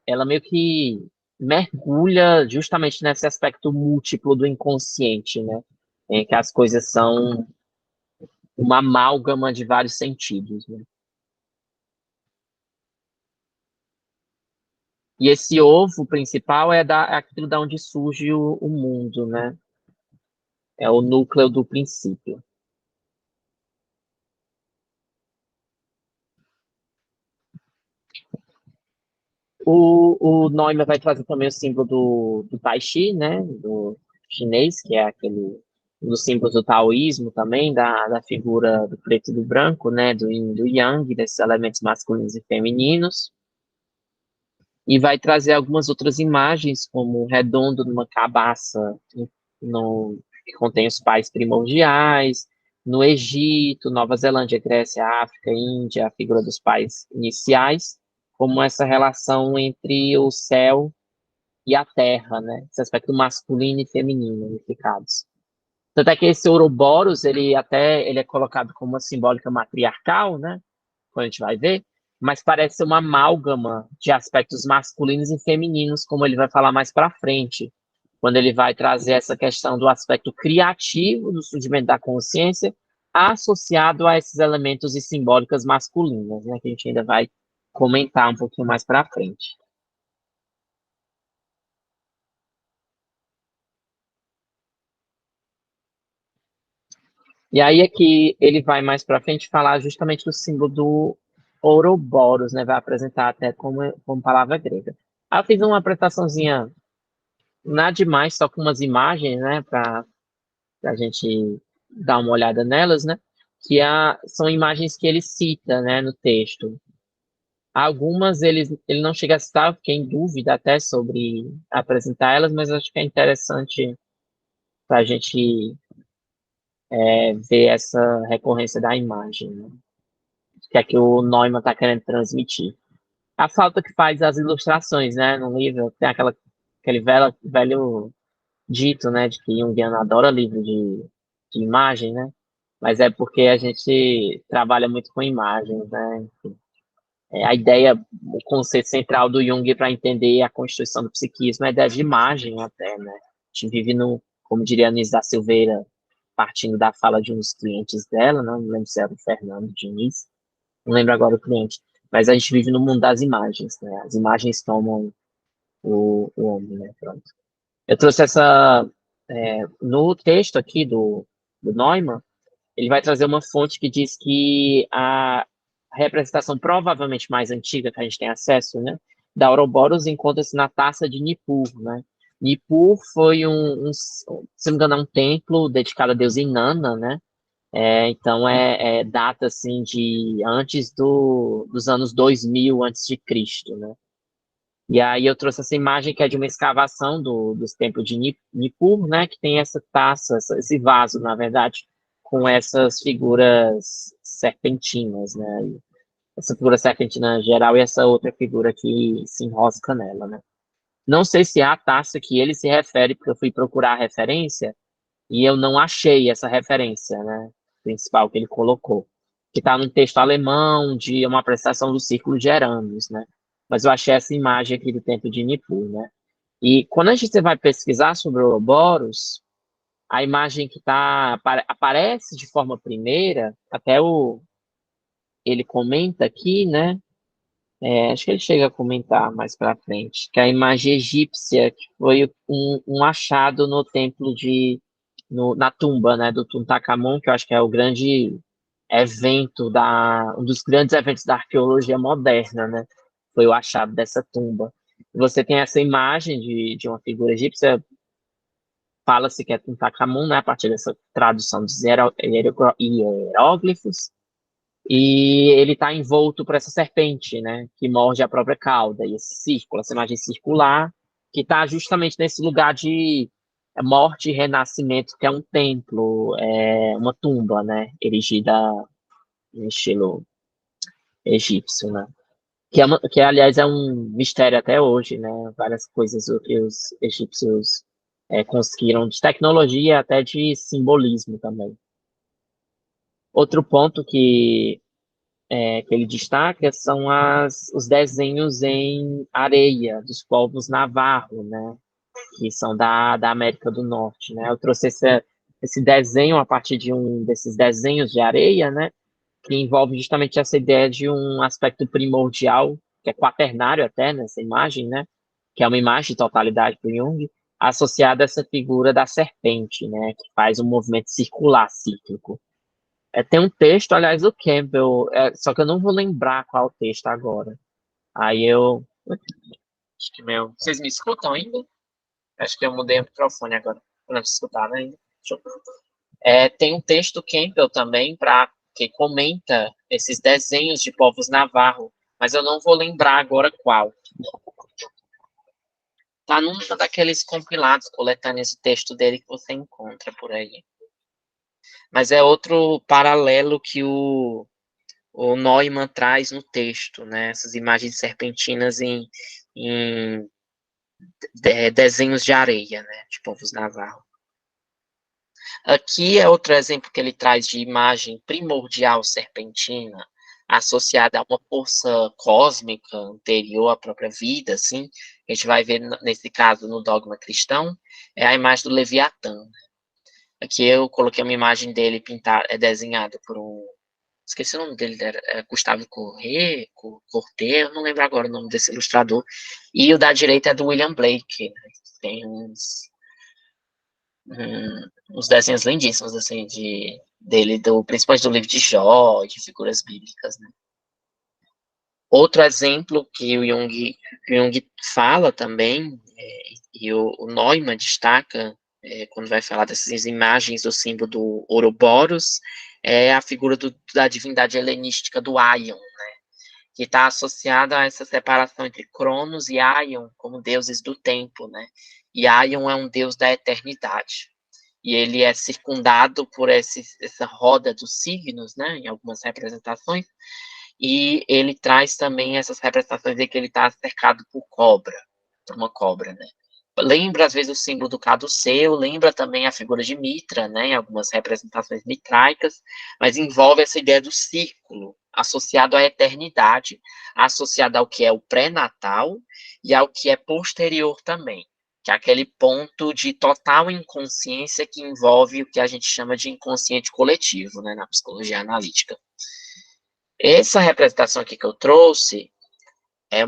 ela meio que mergulha justamente nesse aspecto múltiplo do inconsciente, né? Em que as coisas são uma amálgama de vários sentidos, né? E esse ovo principal é aquilo da onde surge o mundo, né? É o núcleo do princípio. O Neumann vai trazer também o símbolo do Tai Chi, né? Do chinês, que é aquele um dos símbolos do taoísmo também, da figura do preto e do branco, né? Do yin e do yang, desses elementos masculinos e femininos. E vai trazer algumas outras imagens, como um redondo numa cabaça que contém os pais primordiais, no Egito, Nova Zelândia, Grécia, África, Índia, a figura dos pais iniciais, como essa relação entre o céu e a terra, né? Esse aspecto masculino e feminino unificados. Tanto é que esse Ouroboros, ele é colocado como uma simbólica matriarcal, né? Quando a gente vai ver, mas parece ser uma amálgama de aspectos masculinos e femininos, como ele vai falar mais para frente, quando ele vai trazer essa questão do aspecto criativo do surgimento da consciência, associado a esses elementos e simbólicas masculinas, né? Que a gente ainda vai comentar um pouquinho mais para frente. E aí é que ele vai mais para frente falar justamente do símbolo do Ouroboros, né? Vai apresentar até como palavra grega. Aí eu fiz uma apresentaçãozinha, nada demais, só com umas imagens, né? Para a gente dar uma olhada nelas, né? São imagens que ele cita, né? No texto. Algumas ele não chega a citar, eu fiquei em dúvida até sobre apresentar elas, mas acho que é interessante para a gente ver essa recorrência da imagem, né? Que é que o Neumann está querendo transmitir. A falta que faz as ilustrações, né, no livro, tem aquele velho dito, né, de que Jungiano adora livro de imagem, né, mas é porque a gente trabalha muito com imagens, né, a ideia, o conceito central do Jung para entender a constituição do psiquismo é a ideia de imagem até, né, a gente vive como diria a Anísio da Silveira, partindo da fala de um dos clientes dela, não lembro se era o Fernando Diniz, não lembro agora o cliente, mas a gente vive no mundo das imagens, né? As imagens tomam o homem, né? Pronto. Eu trouxe no texto aqui do Neumann, ele vai trazer uma fonte que diz que a representação provavelmente mais antiga que a gente tem acesso, né, da Ouroboros encontra-se na taça de Nippur, né? Nippur foi se não me engano, um templo dedicado a deusa Inanna, né? Então data assim de antes dos anos 2000 antes de Cristo, né? E aí eu trouxe essa imagem que é de uma escavação dos templos de Nippur, né? Que tem essa taça, esse vaso, na verdade, com essas figuras serpentinas, né? Essa figura serpentina geral e essa outra figura que se enrosca nela, né? Não sei se é a taça que ele se refere, porque eu fui procurar a referência e eu não achei essa referência, né, principal que ele colocou, que está no texto alemão de uma apresentação do Círculo de Eranos, né? Mas eu achei essa imagem aqui do templo de Nippur, né? E quando a gente vai pesquisar sobre o Ouroboros, a imagem que aparece de forma primeira, ele comenta aqui, né? Acho que ele chega a comentar mais para frente, que a imagem egípcia, que foi um achado no templo de na tumba, né, do Tutankhamon, que eu acho que é o grande evento um dos grandes eventos da arqueologia moderna, né? Foi o achado dessa tumba. Você tem essa imagem de uma figura egípcia, fala-se que é Tutankhamon, né, a partir dessa tradução dos hieróglifos, e ele está envolto por essa serpente, né, que morde a própria cauda, e esse círculo, essa imagem circular, que está justamente nesse lugar de morte e renascimento, que é um templo, uma tumba, né, erigida em estilo egípcio, né. Que, aliás, é um mistério até hoje, né? Várias coisas que os egípcios conseguiram de tecnologia, até de simbolismo também. Outro ponto que ele destaca são os desenhos em areia dos povos navarro, né? Que são da América do Norte, né? Eu trouxe esse desenho a partir de um desses desenhos de areia, né? Que envolve justamente essa ideia de um aspecto primordial, que é quaternário até nessa imagem, né? Que é uma imagem de totalidade para Jung, associada a essa figura da serpente, né? Que faz um movimento circular, cíclico. Tem um texto, aliás, do Campbell, só que eu não vou lembrar qual texto agora. Aí eu... Acho que vocês me escutam ainda? Acho que eu mudei o microfone agora, para não escutar, né? Tem um texto do Campbell também, que comenta esses desenhos de povos navarro, mas eu não vou lembrar agora qual. Tá num daqueles compilados, coletâneas de texto dele que você encontra por aí. Mas é outro paralelo que o Neumann traz no texto, né? Essas imagens serpentinas em desenhos de areia, né? De povos navarro. Aqui é outro exemplo que ele traz de imagem primordial serpentina, associada a uma força cósmica anterior à própria vida, assim, a gente vai ver nesse caso no dogma cristão, é a imagem do Leviatã. Aqui eu coloquei uma imagem dele desenhada por esqueci o nome dele, era Gustavo Corté, eu não lembro agora o nome desse ilustrador, e o da direita é do William Blake, né? Tem uns desenhos lindíssimos, assim, dele, principalmente do livro de Jó, de figuras bíblicas, né? Outro exemplo que o Jung fala também, e o Neumann destaca, quando vai falar dessas imagens do símbolo do Ouroboros, é a figura da divindade helenística do Aion, né? Que está associada a essa separação entre Cronos e Aion como deuses do tempo, né? E Aion é um deus da eternidade. E ele é circundado por essa roda dos signos, né, em algumas representações, e ele traz também essas representações de que ele está cercado por uma cobra, né. Lembra, às vezes, o símbolo do caduceu, lembra também a figura de Mitra, né, em algumas representações mitraicas, mas envolve essa ideia do círculo, associado à eternidade, associado ao que é o pré-natal e ao que é posterior também, que é aquele ponto de total inconsciência que envolve o que a gente chama de inconsciente coletivo, né, na psicologia analítica. Essa representação aqui que eu trouxe é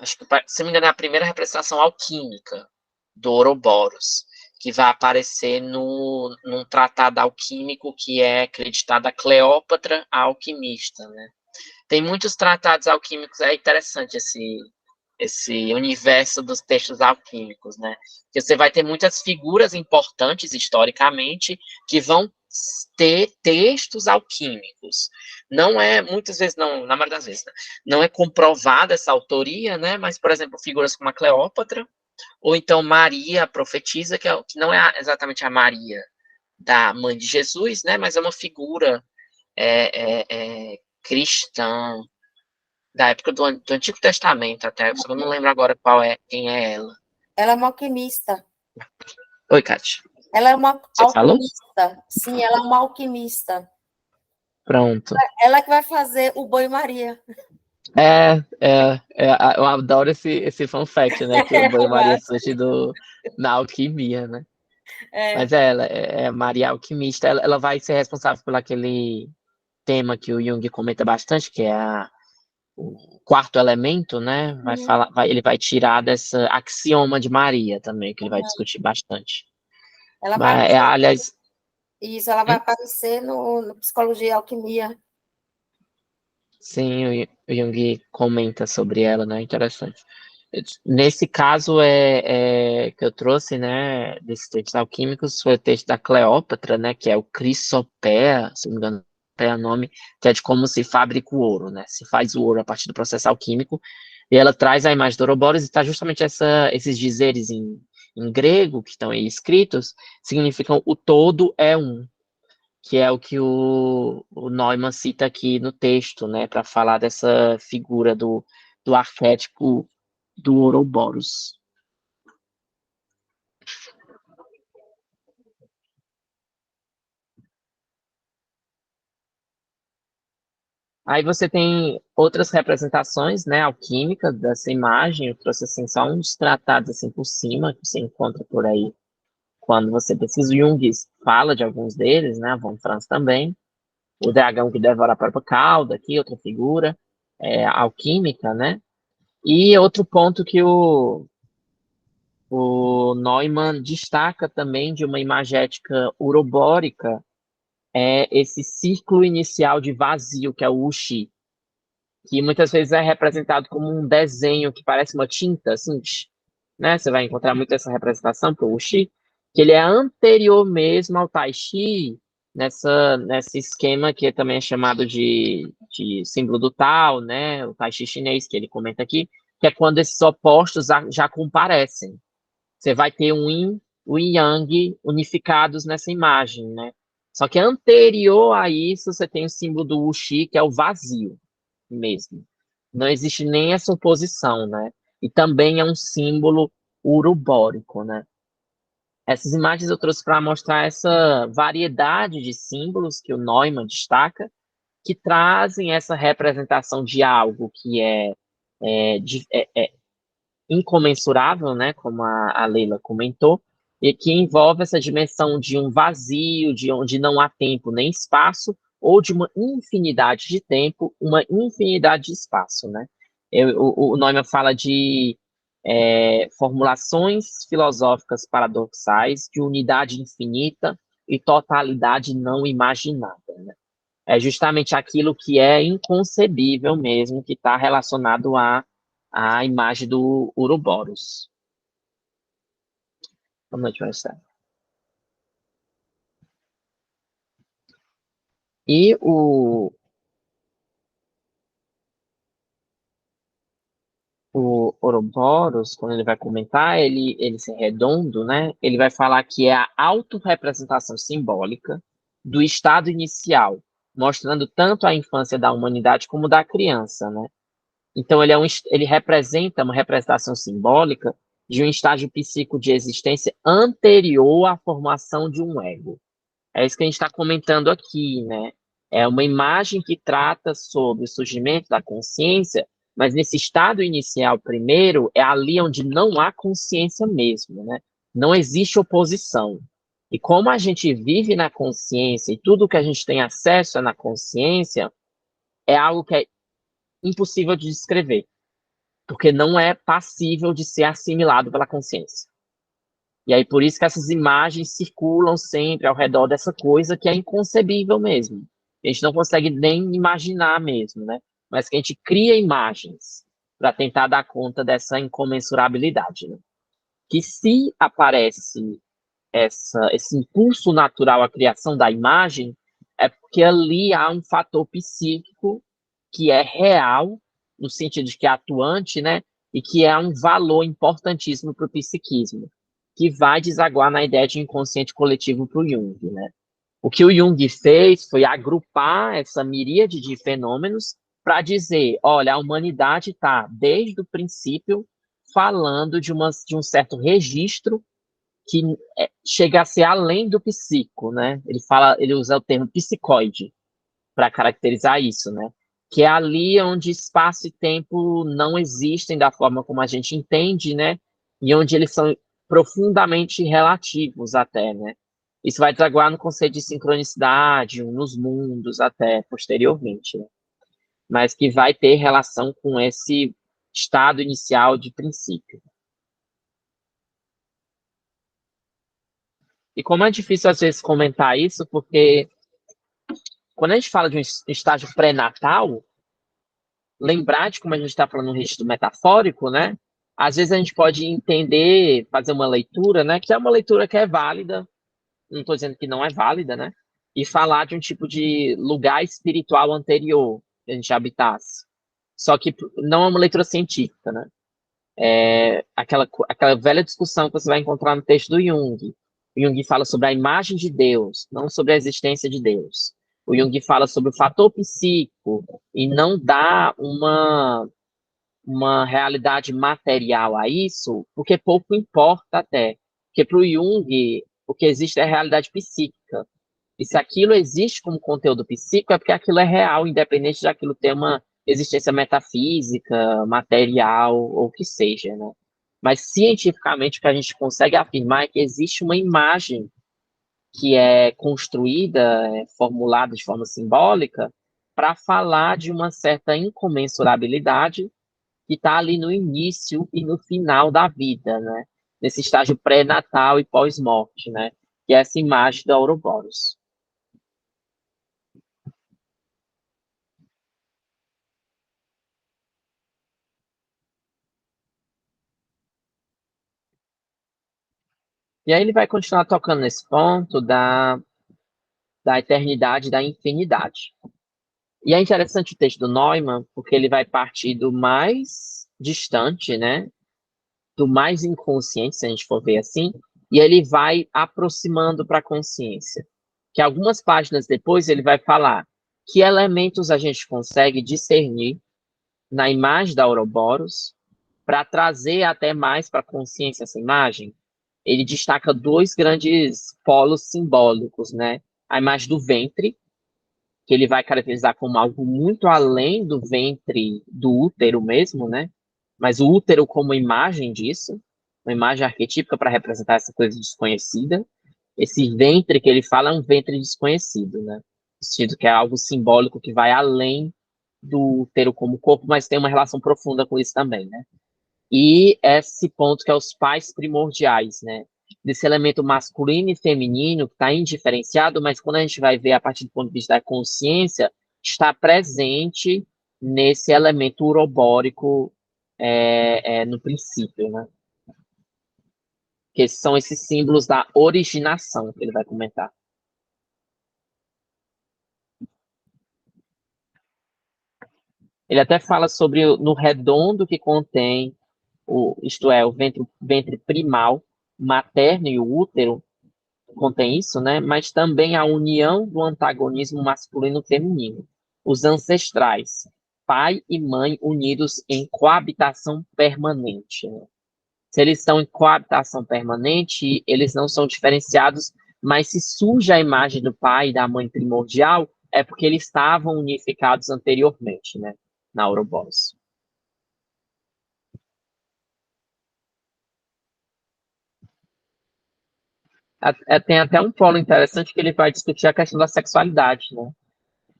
acho que, se não me engano, é a primeira representação alquímica do Ouroboros, que vai aparecer num tratado alquímico que é acreditado a Cleópatra, a alquimista, né. Tem muitos tratados alquímicos, é interessante esse universo dos textos alquímicos, né? Porque você vai ter muitas figuras importantes historicamente que vão ter textos alquímicos. Muitas vezes não, na maioria das vezes, né? Não é comprovada essa autoria, né? Mas, por exemplo, figuras como a Cleópatra, ou então Maria, a profetisa, que não é exatamente a Maria da mãe de Jesus, né? Mas é uma figura cristã, da época do Antigo Testamento até, só que eu não lembro agora quem é ela. Ela é uma alquimista. Oi, Kátia. Ela é uma Você alquimista. falou? Sim, ela é uma alquimista. Pronto. Ela que vai fazer o banho-maria. Eu adoro esse fun fact, né? Que o banho-maria surge na alquimia, né? Mas ela é Maria Alquimista, ela vai ser responsável por aquele tema que o Jung comenta bastante, que é o quarto elemento, né? Ele vai tirar dessa axioma de Maria também, que ele vai discutir bastante. Ela vai aliás, Isso, ela vai aparecer no Psicologia e Alquimia. Sim, o Jung comenta sobre ela, né? Interessante. Nesse caso que eu trouxe, né, desses textos alquímicos, foi o texto da Cleópatra, né, que é o Crisopea, se não me engano, é o nome, que é de como se fabrica o ouro, né? Se faz o ouro a partir do processo alquímico, e ela traz a imagem do Ouroboros, e está justamente esses dizeres em grego que estão aí escritos, significam o todo é um, que é o que o Neumann cita aqui no texto, né, para falar dessa figura do arquétipo do Ouroboros. Aí você tem outras representações, né, alquímicas dessa imagem. Eu trouxe assim, só uns tratados assim por cima, que você encontra por aí quando você pesquisa. O Jung fala de alguns deles, né, a Von Franz também. O dragão que devora a própria cauda, aqui, outra figura alquímica, né? E outro ponto que o Neumann destaca também de uma imagética urobórica é esse círculo inicial de vazio, que é o Wuxi, que muitas vezes é representado como um desenho que parece uma tinta, assim, né? Você vai encontrar muito essa representação para o Wuxi, que ele é anterior mesmo ao Tai Chi, nesse esquema que também é chamado de símbolo do Tao, né? O Tai Chi chinês, que ele comenta aqui, que é quando esses opostos já comparecem. Você vai ter um yin, o yang unificados nessa imagem, né? Só que anterior a isso, você tem o símbolo do Wuxi, que é o vazio mesmo. Não existe nem essa oposição, né? E também é um símbolo urubórico, né? Essas imagens eu trouxe para mostrar essa variedade de símbolos que o Neumann destaca, que trazem essa representação de algo que é incomensurável, né, como a Leila comentou, e que envolve essa dimensão de um vazio, de onde não há tempo nem espaço, ou de uma infinidade de tempo, uma infinidade de espaço, né? O Neumann fala de formulações filosóficas paradoxais, de unidade infinita e totalidade não imaginada, né? É justamente aquilo que é inconcebível mesmo, que está relacionado à imagem do Ouroboros. Boa noite, Marcelo. E o Ouroboros, quando ele vai comentar, ele ser redondo, né? Ele vai falar que é a autorrepresentação simbólica do estado inicial, mostrando tanto a infância da humanidade como da criança, né? Então, ele representa uma representação simbólica de um estágio psíquico de existência anterior à formação de um ego. É isso que a gente está comentando aqui, né? É uma imagem que trata sobre o surgimento da consciência, mas nesse estado inicial, primeiro, é ali onde não há consciência mesmo, né? Não existe oposição. E como a gente vive na consciência e tudo que a gente tem acesso é na consciência, é algo que é impossível de descrever, porque não é passível de ser assimilado pela consciência. E aí, por isso que essas imagens circulam sempre ao redor dessa coisa que é inconcebível mesmo. A gente não consegue nem imaginar mesmo, né? Mas que a gente cria imagens para tentar dar conta dessa incomensurabilidade, né? Que se aparece esse impulso natural à criação da imagem, é porque ali há um fator psíquico que é real, no sentido de que é atuante, né? E que é um valor importantíssimo para o psiquismo, que vai desaguar na ideia de inconsciente coletivo para o Jung, né? O que o Jung fez foi agrupar essa miríade de fenômenos para dizer, olha, a humanidade está, desde o princípio, falando de um certo registro que chega a ser além do psíquico, né? Ele usa o termo psicoide para caracterizar isso, né? Que é ali onde espaço e tempo não existem da forma como a gente entende, né? E onde eles são profundamente relativos até, né? Isso vai desaguar no conceito de sincronicidade, nos mundos até posteriormente, né? Mas que vai ter relação com esse estado inicial de princípio. E como é difícil, às vezes, comentar isso, porque quando a gente fala de um estágio pré-natal, lembrar de como a gente está falando no registro metafórico, né? Às vezes a gente pode entender, fazer uma leitura, né? Que é uma leitura que é válida, não estou dizendo que não é válida, né? E falar de um tipo de lugar espiritual anterior que a gente habitasse. Só que não é uma leitura científica, né? É aquela velha discussão que você vai encontrar no texto do Jung. O Jung fala sobre a imagem de Deus, não sobre a existência de Deus. O Jung fala sobre o fator psíquico e não dá uma realidade material a isso, porque pouco importa até. Porque para o Jung, o que existe é a realidade psíquica. E se aquilo existe como conteúdo psíquico, é porque aquilo é real, independente de aquilo ter uma existência metafísica, material, ou o que seja, né? Mas, cientificamente, o que a gente consegue afirmar é que existe uma imagem que é construída, formulada de forma simbólica, para falar de uma certa incomensurabilidade que está ali no início e no final da vida, né? Nesse estágio pré-natal e pós-morte, né? Que é essa imagem do Ouroboros. E aí ele vai continuar tocando nesse ponto da eternidade e da infinidade. E é interessante o texto do Neumann, porque ele vai partir do mais distante, né? Do mais inconsciente, se a gente for ver assim, e ele vai aproximando para a consciência. Que algumas páginas depois ele vai falar que elementos a gente consegue discernir na imagem da Ouroboros para trazer até mais para a consciência essa imagem. Ele destaca dois grandes polos simbólicos, né? A imagem do ventre, que ele vai caracterizar como algo muito além do ventre do útero mesmo, né? Mas o útero como imagem disso, uma imagem arquetípica para representar essa coisa desconhecida. Esse ventre que ele fala é um ventre desconhecido, né? No sentido que é algo simbólico que vai além do útero como corpo, mas tem uma relação profunda com isso também, né? E esse ponto que é os pais primordiais, né? Desse elemento masculino e feminino que está indiferenciado, mas quando a gente vai ver a partir do ponto de vista da consciência, está presente nesse elemento urobórico no princípio, né? Que são esses símbolos da originação que ele vai comentar. Ele até fala sobre no redondo que contém isto é, o ventre primal, materno e o útero, contém isso, né? Mas também a união do antagonismo masculino-feminino. Os ancestrais, pai e mãe unidos em coabitação permanente. Né? Se eles estão em coabitação permanente, eles não são diferenciados, mas se surge a imagem do pai e da mãe primordial, é porque eles estavam unificados anteriormente, né? Na Ouroboros. Tem até um polo interessante que ele vai discutir a questão da sexualidade, né?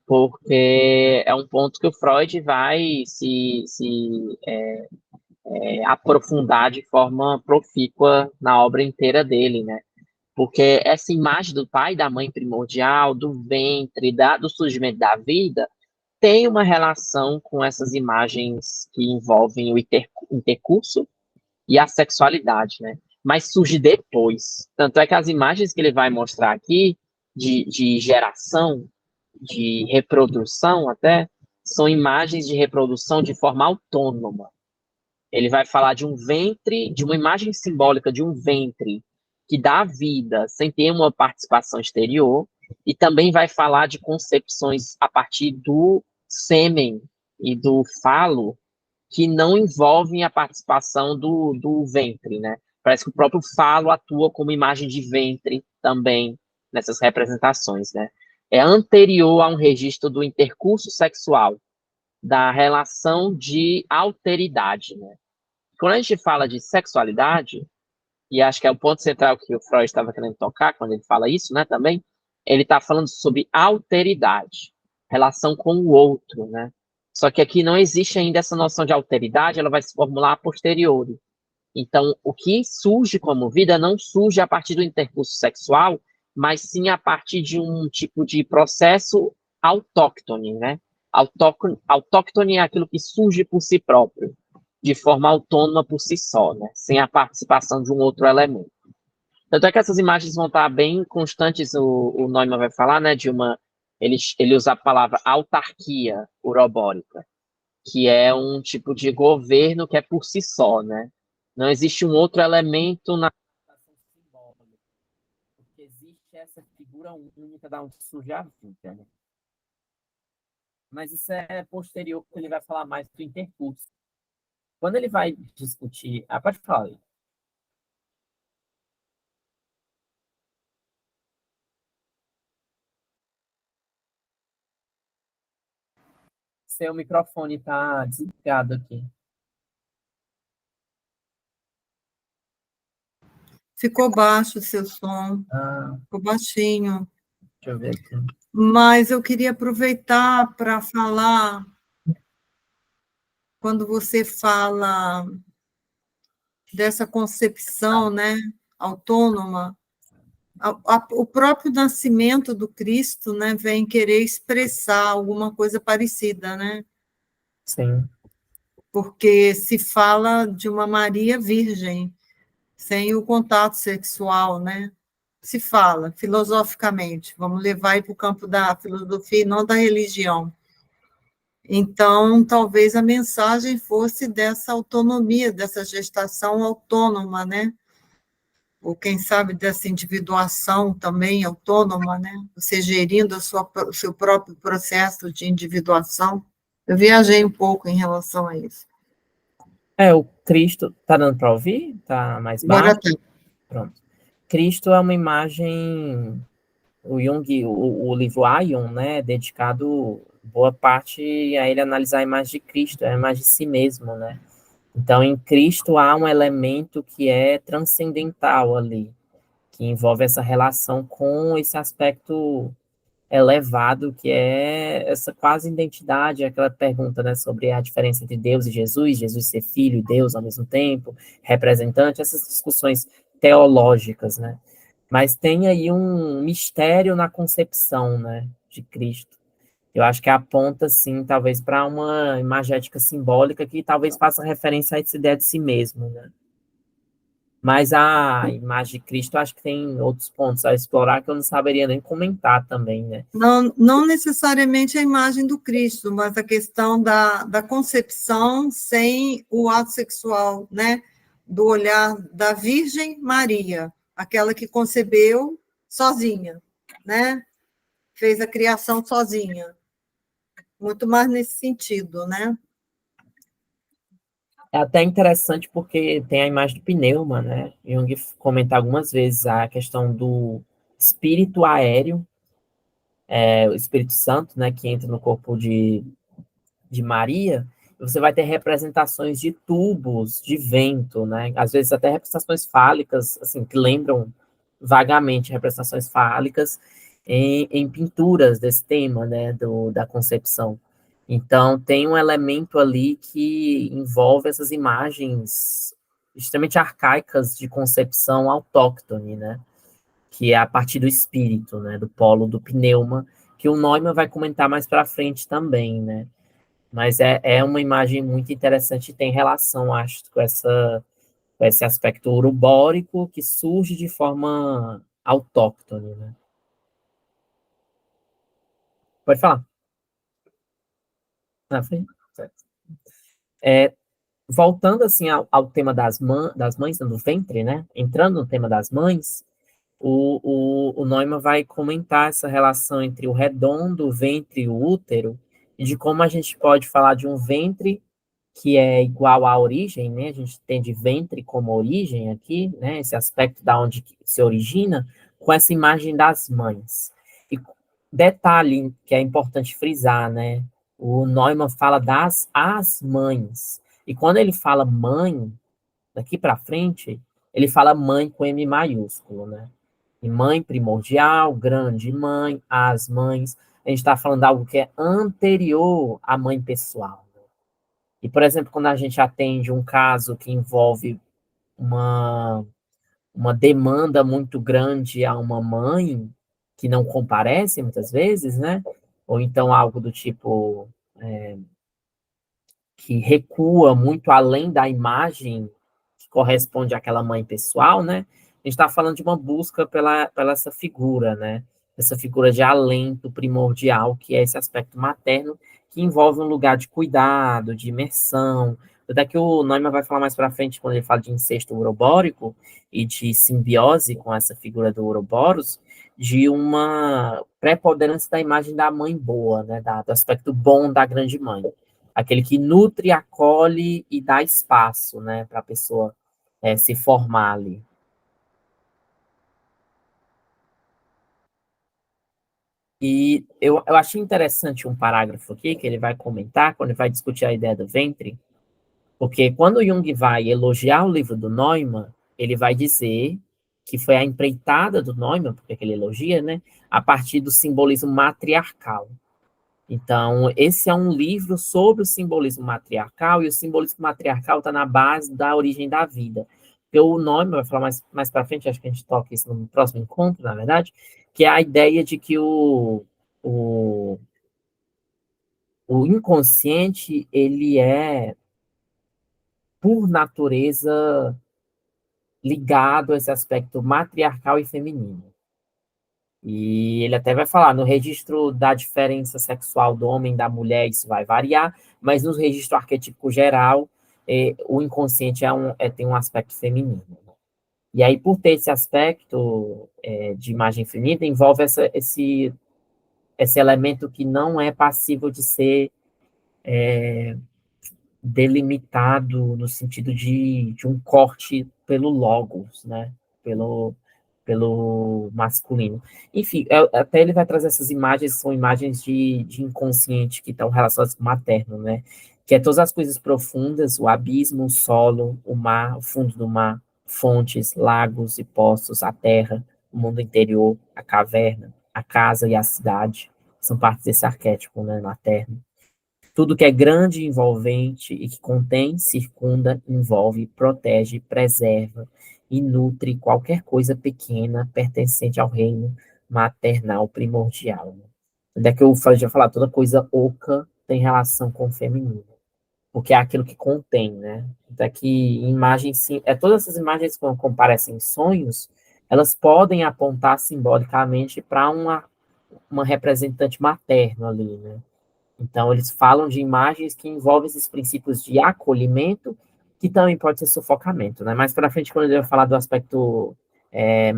Porque é um ponto que o Freud vai aprofundar de forma profícua na obra inteira dele, né? Porque essa imagem do pai e da mãe primordial, do ventre, do surgimento da vida, tem uma relação com essas imagens que envolvem o intercurso e a sexualidade, né? Mas surge depois. Tanto é que as imagens que ele vai mostrar aqui, de geração, de reprodução até, são imagens de reprodução de forma autônoma. Ele vai falar de um ventre, de uma imagem simbólica de um ventre que dá vida sem ter uma participação exterior, e também vai falar de concepções a partir do sêmen e do falo que não envolvem a participação do ventre, né? Parece que o próprio falo atua como imagem de ventre também nessas representações, né? É anterior a um registro do intercurso sexual, da relação de alteridade, né? Quando a gente fala de sexualidade, e acho que é o ponto central que o Freud estava querendo tocar quando ele fala isso, né, também, ele está falando sobre alteridade, relação com o outro, né? Só que aqui não existe ainda essa noção de alteridade, ela vai se formular a posteriori. Então, o que surge como vida não surge a partir do intercurso sexual, mas sim a partir de um tipo de processo autóctone, né? Autóctone é aquilo que surge por si próprio, de forma autônoma por si só, né? Sem a participação de um outro elemento. Tanto é que essas imagens vão estar bem constantes, o Neumann vai falar, né? Ele usa a palavra autarquia urobórica, que é um tipo de governo que é por si só, né? Não existe um outro elemento na representação simbólica, porque existe essa figura única da onde surge a vida, né? Mas isso é posterior, porque ele vai falar mais do intercurso. Quando ele vai discutir... Ah, pode falar aí. Seu microfone está desligado aqui. Ficou baixo o seu som, Ah, ficou baixinho. deixa eu ver aqui. Mas eu queria aproveitar para falar, quando você fala dessa concepção, né, autônoma, o próprio nascimento do Cristo, né, vem querer expressar alguma coisa parecida, né? Sim. Porque se fala de uma Maria virgem, sem o contato sexual, né? Se fala, filosoficamente, vamos levar para o campo da filosofia e não da religião. Então, talvez a mensagem fosse dessa autonomia, dessa gestação autônoma, né? Ou, quem sabe, dessa individuação também autônoma, né? Você gerindo o seu próprio processo de individuação. Eu viajei um pouco em relação a isso. O Cristo... Tá dando para ouvir? Tá mais Agora baixo? Pronto. Cristo é uma imagem... O Jung, o livro Aion, né, dedicado boa parte a ele analisar a imagem de Cristo, a imagem de si mesmo, né? Então, em Cristo há um elemento que é transcendental ali, que envolve essa relação com esse aspecto elevado, que é essa quase identidade, aquela pergunta, né, sobre a diferença entre Deus e Jesus ser filho e Deus ao mesmo tempo, representante, essas discussões teológicas, né? Mas tem aí um mistério na concepção, né, de Cristo. Eu acho que aponta, sim, talvez para uma imagética simbólica que talvez faça referência a essa ideia de si mesmo, né? Mas a imagem de Cristo, acho que tem outros pontos a explorar que eu não saberia nem comentar também, né? não necessariamente a imagem do Cristo, mas a questão da concepção sem o ato sexual, né? Do olhar da Virgem Maria, aquela que concebeu sozinha, né? Fez a criação sozinha. Muito mais nesse sentido, né? É até interessante porque tem a imagem do pneuma, né? Jung comenta algumas vezes a questão do espírito aéreo, o Espírito Santo, né, que entra no corpo de Maria, você vai ter representações de tubos de vento, né? Às vezes até representações fálicas, assim, que lembram vagamente representações fálicas em pinturas desse tema, né, da concepção. Então, tem um elemento ali que envolve essas imagens extremamente arcaicas de concepção autóctone, né? Que é a partir do espírito, né? Do polo do pneuma, que o Neumann vai comentar mais para frente também, né? Mas é uma imagem muito interessante e tem relação, acho, com esse aspecto urubórico que surge de forma autóctone, né? Pode falar. Na frente. Voltando assim ao tema das mães, do ventre, né? Entrando no tema das mães, o Neumann vai comentar essa relação entre o redondo, o ventre e o útero, e de como a gente pode falar de um ventre que é igual à origem, né? A gente tem de ventre como origem aqui, né? Esse aspecto da onde se origina, com essa imagem das mães. E detalhe que é importante frisar, né? O Neumann fala das as mães. E quando ele fala mãe, daqui para frente, ele fala mãe com M maiúsculo, né? E mãe primordial, grande mãe, as mães. A gente está falando de algo que é anterior à mãe pessoal. E, por exemplo, quando a gente atende um caso que envolve uma demanda muito grande a uma mãe que não comparece muitas vezes, né? Ou então algo do tipo que recua muito além da imagem que corresponde àquela mãe pessoal, né? A gente está falando de uma busca pela essa figura, né? Essa figura de alento primordial, que é esse aspecto materno, que envolve um lugar de cuidado, de imersão. Até que o Neumann vai falar mais para frente, quando ele fala de incesto urobórico e de simbiose com essa figura do Ouroboros, de uma preponderância da imagem da mãe boa, né? Do aspecto bom da grande mãe, aquele que nutre, acolhe e dá espaço, né, para a pessoa se formar ali. E eu achei interessante um parágrafo aqui, que ele vai comentar, quando ele vai discutir a ideia do ventre, porque quando Jung vai elogiar o livro do Neumann, ele vai dizer que foi a empreitada do Neumann, porque ele elogia, né, a partir do simbolismo matriarcal. Então, esse é um livro sobre o simbolismo matriarcal, e o simbolismo matriarcal está na base da origem da vida. Porque o nome, vai falar mais para frente, acho que a gente toca isso no próximo encontro, na verdade, que é a ideia de que o, o inconsciente, ele é, por natureza, ligado a esse aspecto matriarcal e feminino. E ele até vai falar, no registro da diferença sexual do homem e da mulher, isso vai variar, mas no registro arquetípico geral, o inconsciente tem um aspecto feminino. E aí, por ter esse aspecto de imagem feminina, envolve esse elemento que não é passível de ser delimitado no sentido de um corte pelo logos, né? Pelo masculino. Enfim, até ele vai trazer essas imagens, são imagens de inconsciente que estão relacionadas com o materno, né? Que é todas as coisas profundas, o abismo, o solo, o mar, o fundo do mar, fontes, lagos e poços, a terra, o mundo interior, a caverna, a casa e a cidade, são partes desse arquétipo, né, materno. Tudo que é grande, envolvente e que contém, circunda, envolve, protege, preserva e nutre qualquer coisa pequena pertencente ao reino maternal primordial. Onde é que eu já falar, toda coisa oca tem relação com o feminino, porque é aquilo que contém, né? Então, que imagens, todas essas imagens quando comparecem em sonhos, elas podem apontar simbolicamente para uma representante materna ali, né? Então, eles falam de imagens que envolvem esses princípios de acolhimento, que também pode ser sufocamento, né? Mais para frente, quando ele vai falar do aspecto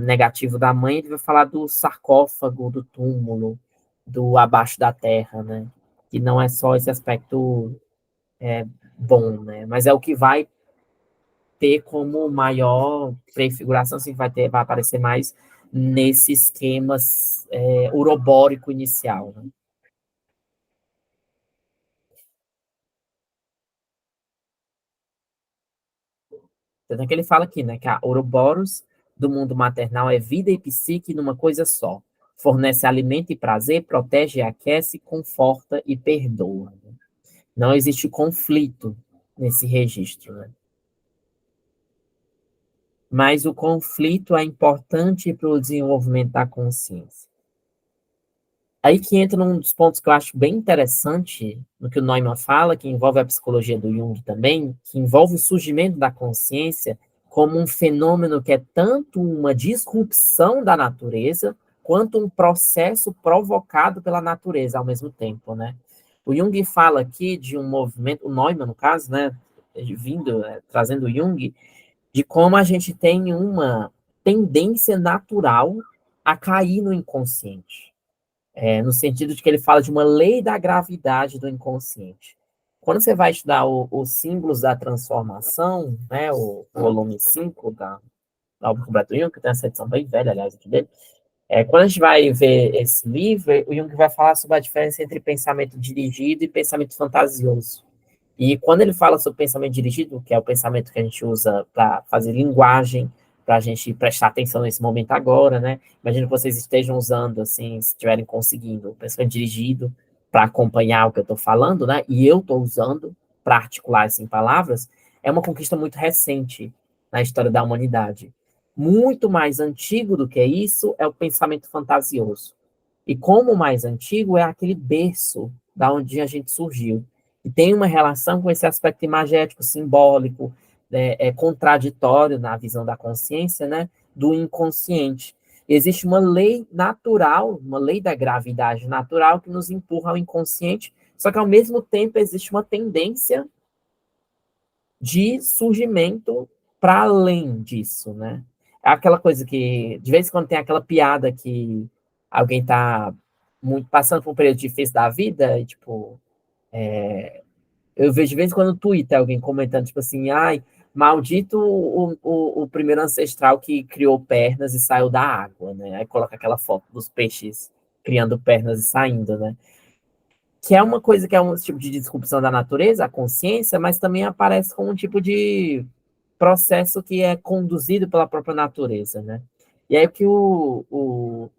negativo da mãe, ele vai falar do sarcófago, do túmulo, do abaixo da terra, né? Que não é só esse aspecto bom, né? Mas é o que vai ter como maior prefiguração, assim, vai aparecer mais nesse esquema urobórico inicial, né? Tanto é que ele fala aqui, né, que a Ouroboros do mundo maternal é vida e psique numa coisa só. Fornece alimento e prazer, protege e aquece, conforta e perdoa. Não existe conflito nesse registro, né? Mas o conflito é importante para o desenvolvimento da consciência. Aí que entra um dos pontos que eu acho bem interessante no que o Neumann fala, que envolve a psicologia do Jung também, que envolve o surgimento da consciência como um fenômeno que é tanto uma disrupção da natureza, quanto um processo provocado pela natureza ao mesmo tempo, né? O Jung fala aqui de um movimento, o Neumann, no caso, né, trazendo o Jung, de como a gente tem uma tendência natural a cair no inconsciente. No sentido de que ele fala de uma lei da gravidade do inconsciente. Quando você vai estudar os símbolos da transformação, né, o volume 5 da obra completa do Jung, que tem essa edição bem velha, aliás, aqui dele, quando a gente vai ver esse livro, o Jung vai falar sobre a diferença entre pensamento dirigido e pensamento fantasioso. E quando ele fala sobre pensamento dirigido, que é o pensamento que a gente usa para fazer linguagem, para a gente prestar atenção nesse momento agora, né? Imagino que vocês estejam usando, assim, se estiverem conseguindo, o pensamento dirigido para acompanhar o que eu estou falando, né? E eu estou usando para articular isso em palavras, é uma conquista muito recente, na história da humanidade. Muito mais antigo do que isso é o pensamento fantasioso. E como mais antigo é aquele berço da onde a gente surgiu. E tem uma relação com esse aspecto imagético, simbólico, contraditório na visão da consciência, né, do inconsciente. Existe uma lei natural, uma lei da gravidade natural que nos empurra ao inconsciente, só que ao mesmo tempo existe uma tendência de surgimento para além disso, né? É aquela coisa que, de vez em quando tem aquela piada que alguém está muito passando por um período difícil da vida, e, tipo, eu vejo de vez em quando no Twitter alguém comentando, tipo assim, ai, maldito o primeiro ancestral que criou pernas e saiu da água, né? Aí coloca aquela foto dos peixes criando pernas e saindo, né? Que é uma coisa que é um tipo de disrupção da natureza, a consciência, mas também aparece como um tipo de processo que é conduzido pela própria natureza, né? E aí o que o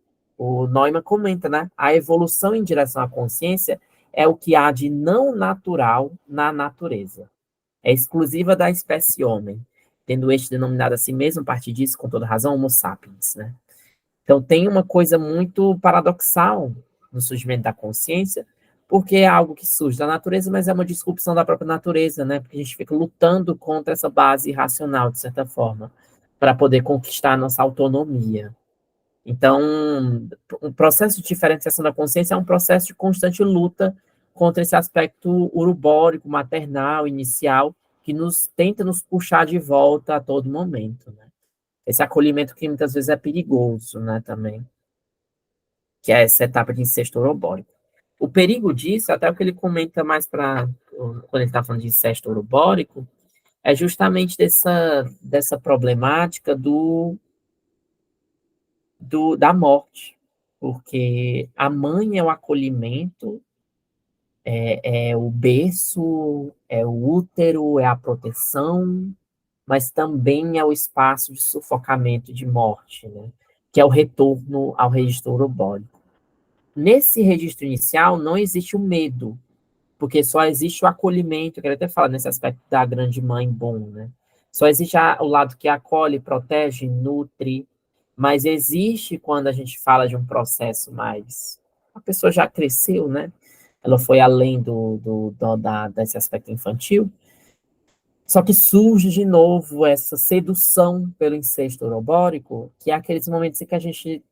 Neumann comenta, né? A evolução em direção à consciência é o que há de não natural na natureza. É exclusiva da espécie homem, tendo este denominado a si mesmo, a partir disso, com toda razão, Homo sapiens, né? Então tem uma coisa muito paradoxal no surgimento da consciência, porque é algo que surge da natureza, mas é uma disrupção da própria natureza, né? Porque a gente fica lutando contra essa base racional, de certa forma, para poder conquistar a nossa autonomia. Então, o processo de diferenciação da consciência é um processo de constante luta contra esse aspecto urubórico, maternal, inicial, que nos tenta nos puxar de volta a todo momento, né? Esse acolhimento que muitas vezes é perigoso, né, também, que é essa etapa de incesto urobórico. O perigo disso, até o que ele comenta mais para quando ele está falando de incesto urobórico, é justamente dessa problemática da morte, porque a mãe é o acolhimento, é o berço, é o útero, é a proteção, mas também é o espaço de sufocamento de morte, né? Que é o retorno ao registro urobórico. Nesse registro inicial não existe o medo, porque só existe o acolhimento, eu quero até falar nesse aspecto da grande mãe bom, né? Só existe o lado que acolhe, protege, nutre, mas existe quando a gente fala de um processo mais... A pessoa já cresceu, né? Ela foi além desse aspecto infantil, só que surge de novo essa sedução pelo incesto urobórico, que é aqueles momentos em que a gente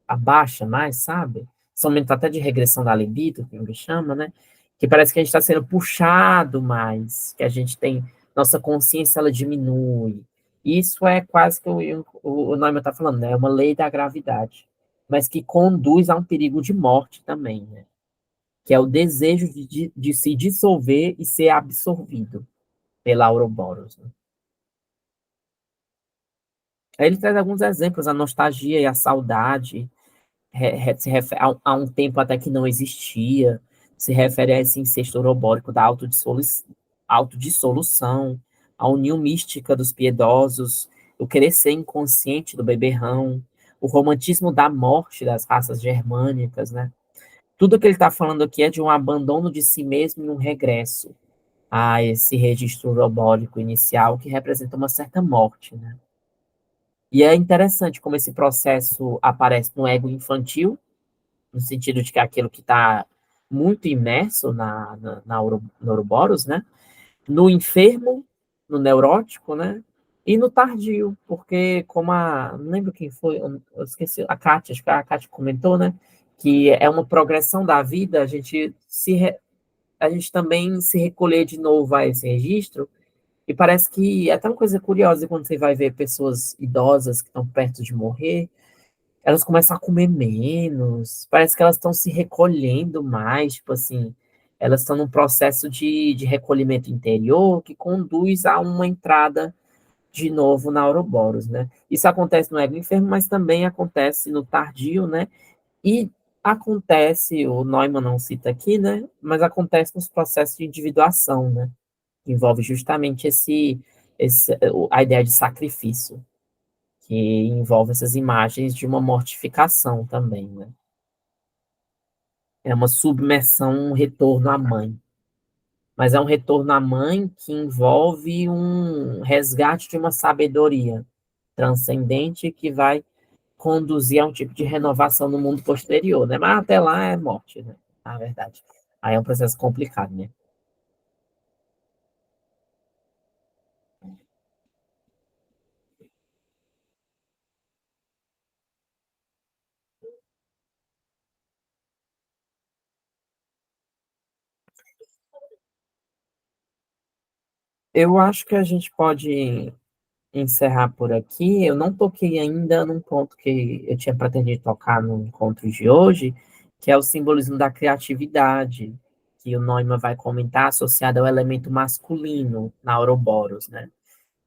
abaixa mais, sabe? Esse momento até de regressão da libido, que a gente chama, né? Que parece que a gente está sendo puxado mais, que a gente tem, nossa consciência ela diminui. Isso é quase que o Neumann está falando, né? É uma lei da gravidade, mas que conduz a um perigo de morte também, né? Que é o desejo de se dissolver e ser absorvido pela Ouroboros, né? Aí ele traz alguns exemplos, a nostalgia e a saudade, se refere a um tempo até que não existia, se refere a esse incesto urobórico da autodissolução, a união mística dos piedosos, o querer ser inconsciente do beberrão, o romantismo da morte das raças germânicas, né? Tudo que ele está falando aqui é de um abandono de si mesmo e um regresso a esse registro urobórico inicial que representa uma certa morte, né? E é interessante como esse processo aparece no ego infantil, no sentido de que é aquilo que está muito imerso no Ouroboros, né? No enfermo, no neurótico, né? E no tardio, porque como não lembro quem foi, eu esqueci, a Kátia, acho que a Kátia comentou, né? Que é uma progressão da vida, a gente também se recolher de novo a esse registro, e parece que é até uma coisa curiosa quando você vai ver pessoas idosas que estão perto de morrer, elas começam a comer menos, parece que elas estão se recolhendo mais, tipo assim, elas estão num processo de recolhimento interior que conduz a uma entrada de novo na Ouroboros, né? Isso acontece no ego enfermo, mas também acontece no tardio, né? E acontece, o Neumann não cita aqui, né? Mas acontece nos processos de individuação, né? Que envolve justamente a ideia de sacrifício, que envolve essas imagens de uma mortificação também, né? É uma submersão, um retorno à mãe. mas é um retorno à mãe que envolve um resgate de uma sabedoria transcendente que vai conduzir a um tipo de renovação no mundo posterior, né? Mas até lá é morte, né? Na verdade. Aí é um processo complicado, né? Eu acho que a gente pode encerrar por aqui. Eu não toquei ainda num ponto que eu tinha pretendido tocar no encontro de hoje, que é o simbolismo da criatividade, que o Neumann vai comentar associado ao elemento masculino na Ouroboros, né?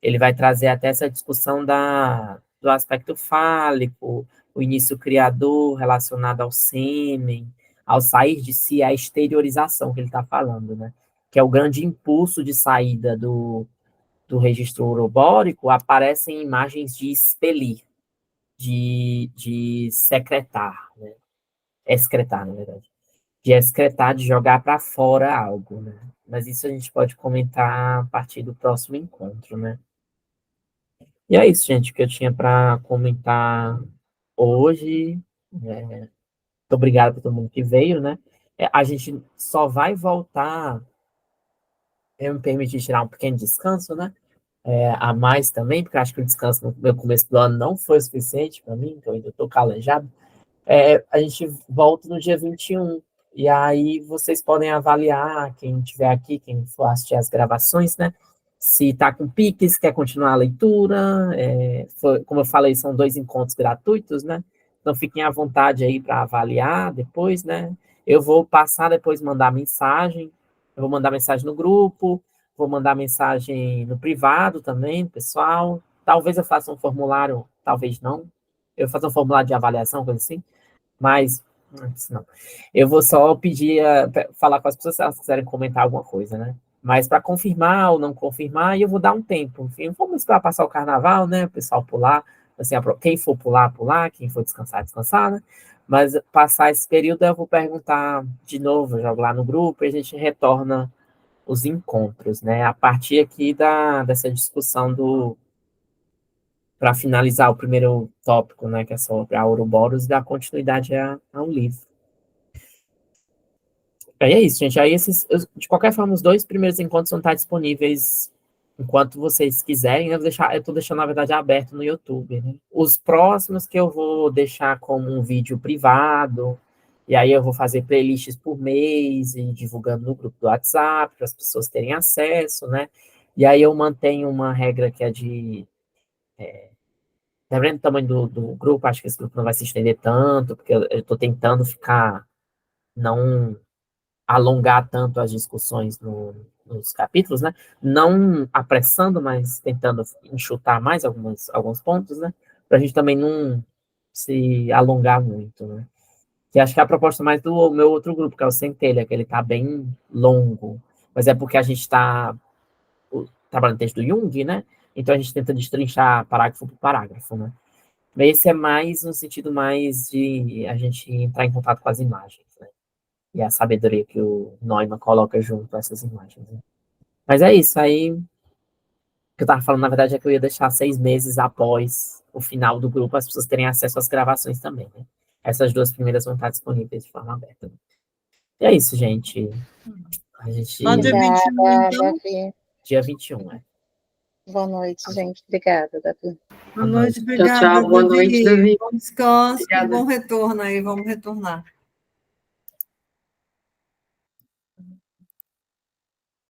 Ele vai trazer até essa discussão do aspecto fálico, o início criador relacionado ao sêmen, ao sair de si, a exteriorização que ele está falando, né? Que é o grande impulso de saída do registro urobórico, aparecem imagens de expelir, de secretar, né? Excretar, na verdade. De excretar, de jogar para fora algo, né? Mas isso a gente pode comentar a partir do próximo encontro, né? E é isso, gente, que eu tinha para comentar hoje. Muito obrigado por todo mundo que veio, né? A gente só vai voltar. Eu me permiti tirar um pequeno descanso, né? A mais também, porque acho que o descanso no meu começo do ano não foi suficiente para mim, então eu ainda estou calejado. A gente volta no dia 21, e aí vocês podem avaliar, quem estiver aqui, quem for assistir as gravações, né? Se está com piques, quer continuar a leitura, como eu falei, são 2 encontros gratuitos, né? Então fiquem à vontade aí para avaliar depois, né? Eu vou passar depois mandar mensagem, eu vou mandar mensagem no grupo, vou mandar mensagem no privado também, pessoal. Talvez eu faça um formulário, talvez não. Eu faço um formulário de avaliação, coisa assim. Mas, não. Eu vou só pedir, falar com as pessoas se elas quiserem comentar alguma coisa, né? Mas para confirmar ou não confirmar, eu vou dar um tempo. Enfim, vamos esperar passar o carnaval, né? O pessoal pular. Assim, quem for pular, pular. Quem for descansar, descansar, né? Mas passar esse período, eu vou perguntar de novo, eu jogo lá no grupo e a gente retorna os encontros, né? A partir aqui dessa discussão para finalizar o primeiro tópico, né, que é sobre a Ouroboros, e dar continuidade ao livro. Aí é isso, gente. Aí de qualquer forma, os 2 primeiros encontros vão estar disponíveis enquanto vocês quiserem. Eu estou deixando, na verdade, aberto no YouTube, né? Os próximos que eu vou deixar como um vídeo privado, e aí eu vou fazer playlists por mês e divulgando no grupo do WhatsApp para as pessoas terem acesso, né? E aí eu mantenho uma regra que é dependendo do tamanho do grupo, acho que esse grupo não vai se estender tanto, porque eu estou tentando não alongar tanto as discussões nos capítulos, né? Não apressando, mas tentando enxutar mais alguns pontos, né? Para a gente também não se alongar muito, né? Que acho que é a proposta mais do meu outro grupo, que é o Centelha, que ele está bem longo, mas é porque a gente está trabalhando texto do Jung, né? Então a gente tenta destrinchar parágrafo por parágrafo, né? Esse é mais no sentido mais de a gente entrar em contato com as imagens, né? E a sabedoria que o Neumann coloca junto a essas imagens, né? Mas é isso, aí o que eu estava falando, na verdade, é que eu ia deixar 6 meses após o final do grupo as pessoas terem acesso às gravações também, né? Essas 2 primeiras vão estar disponíveis de forma aberta. E é isso, gente. A gente... Só dia 21, então? Davi. Dia 21, é. Boa noite, gente. Obrigada, Davi. Boa noite, Tchau, obrigada, tchau. Boa noite, Davi. Bom descanso Obrigada. e bom retorno aí, vamos retornar.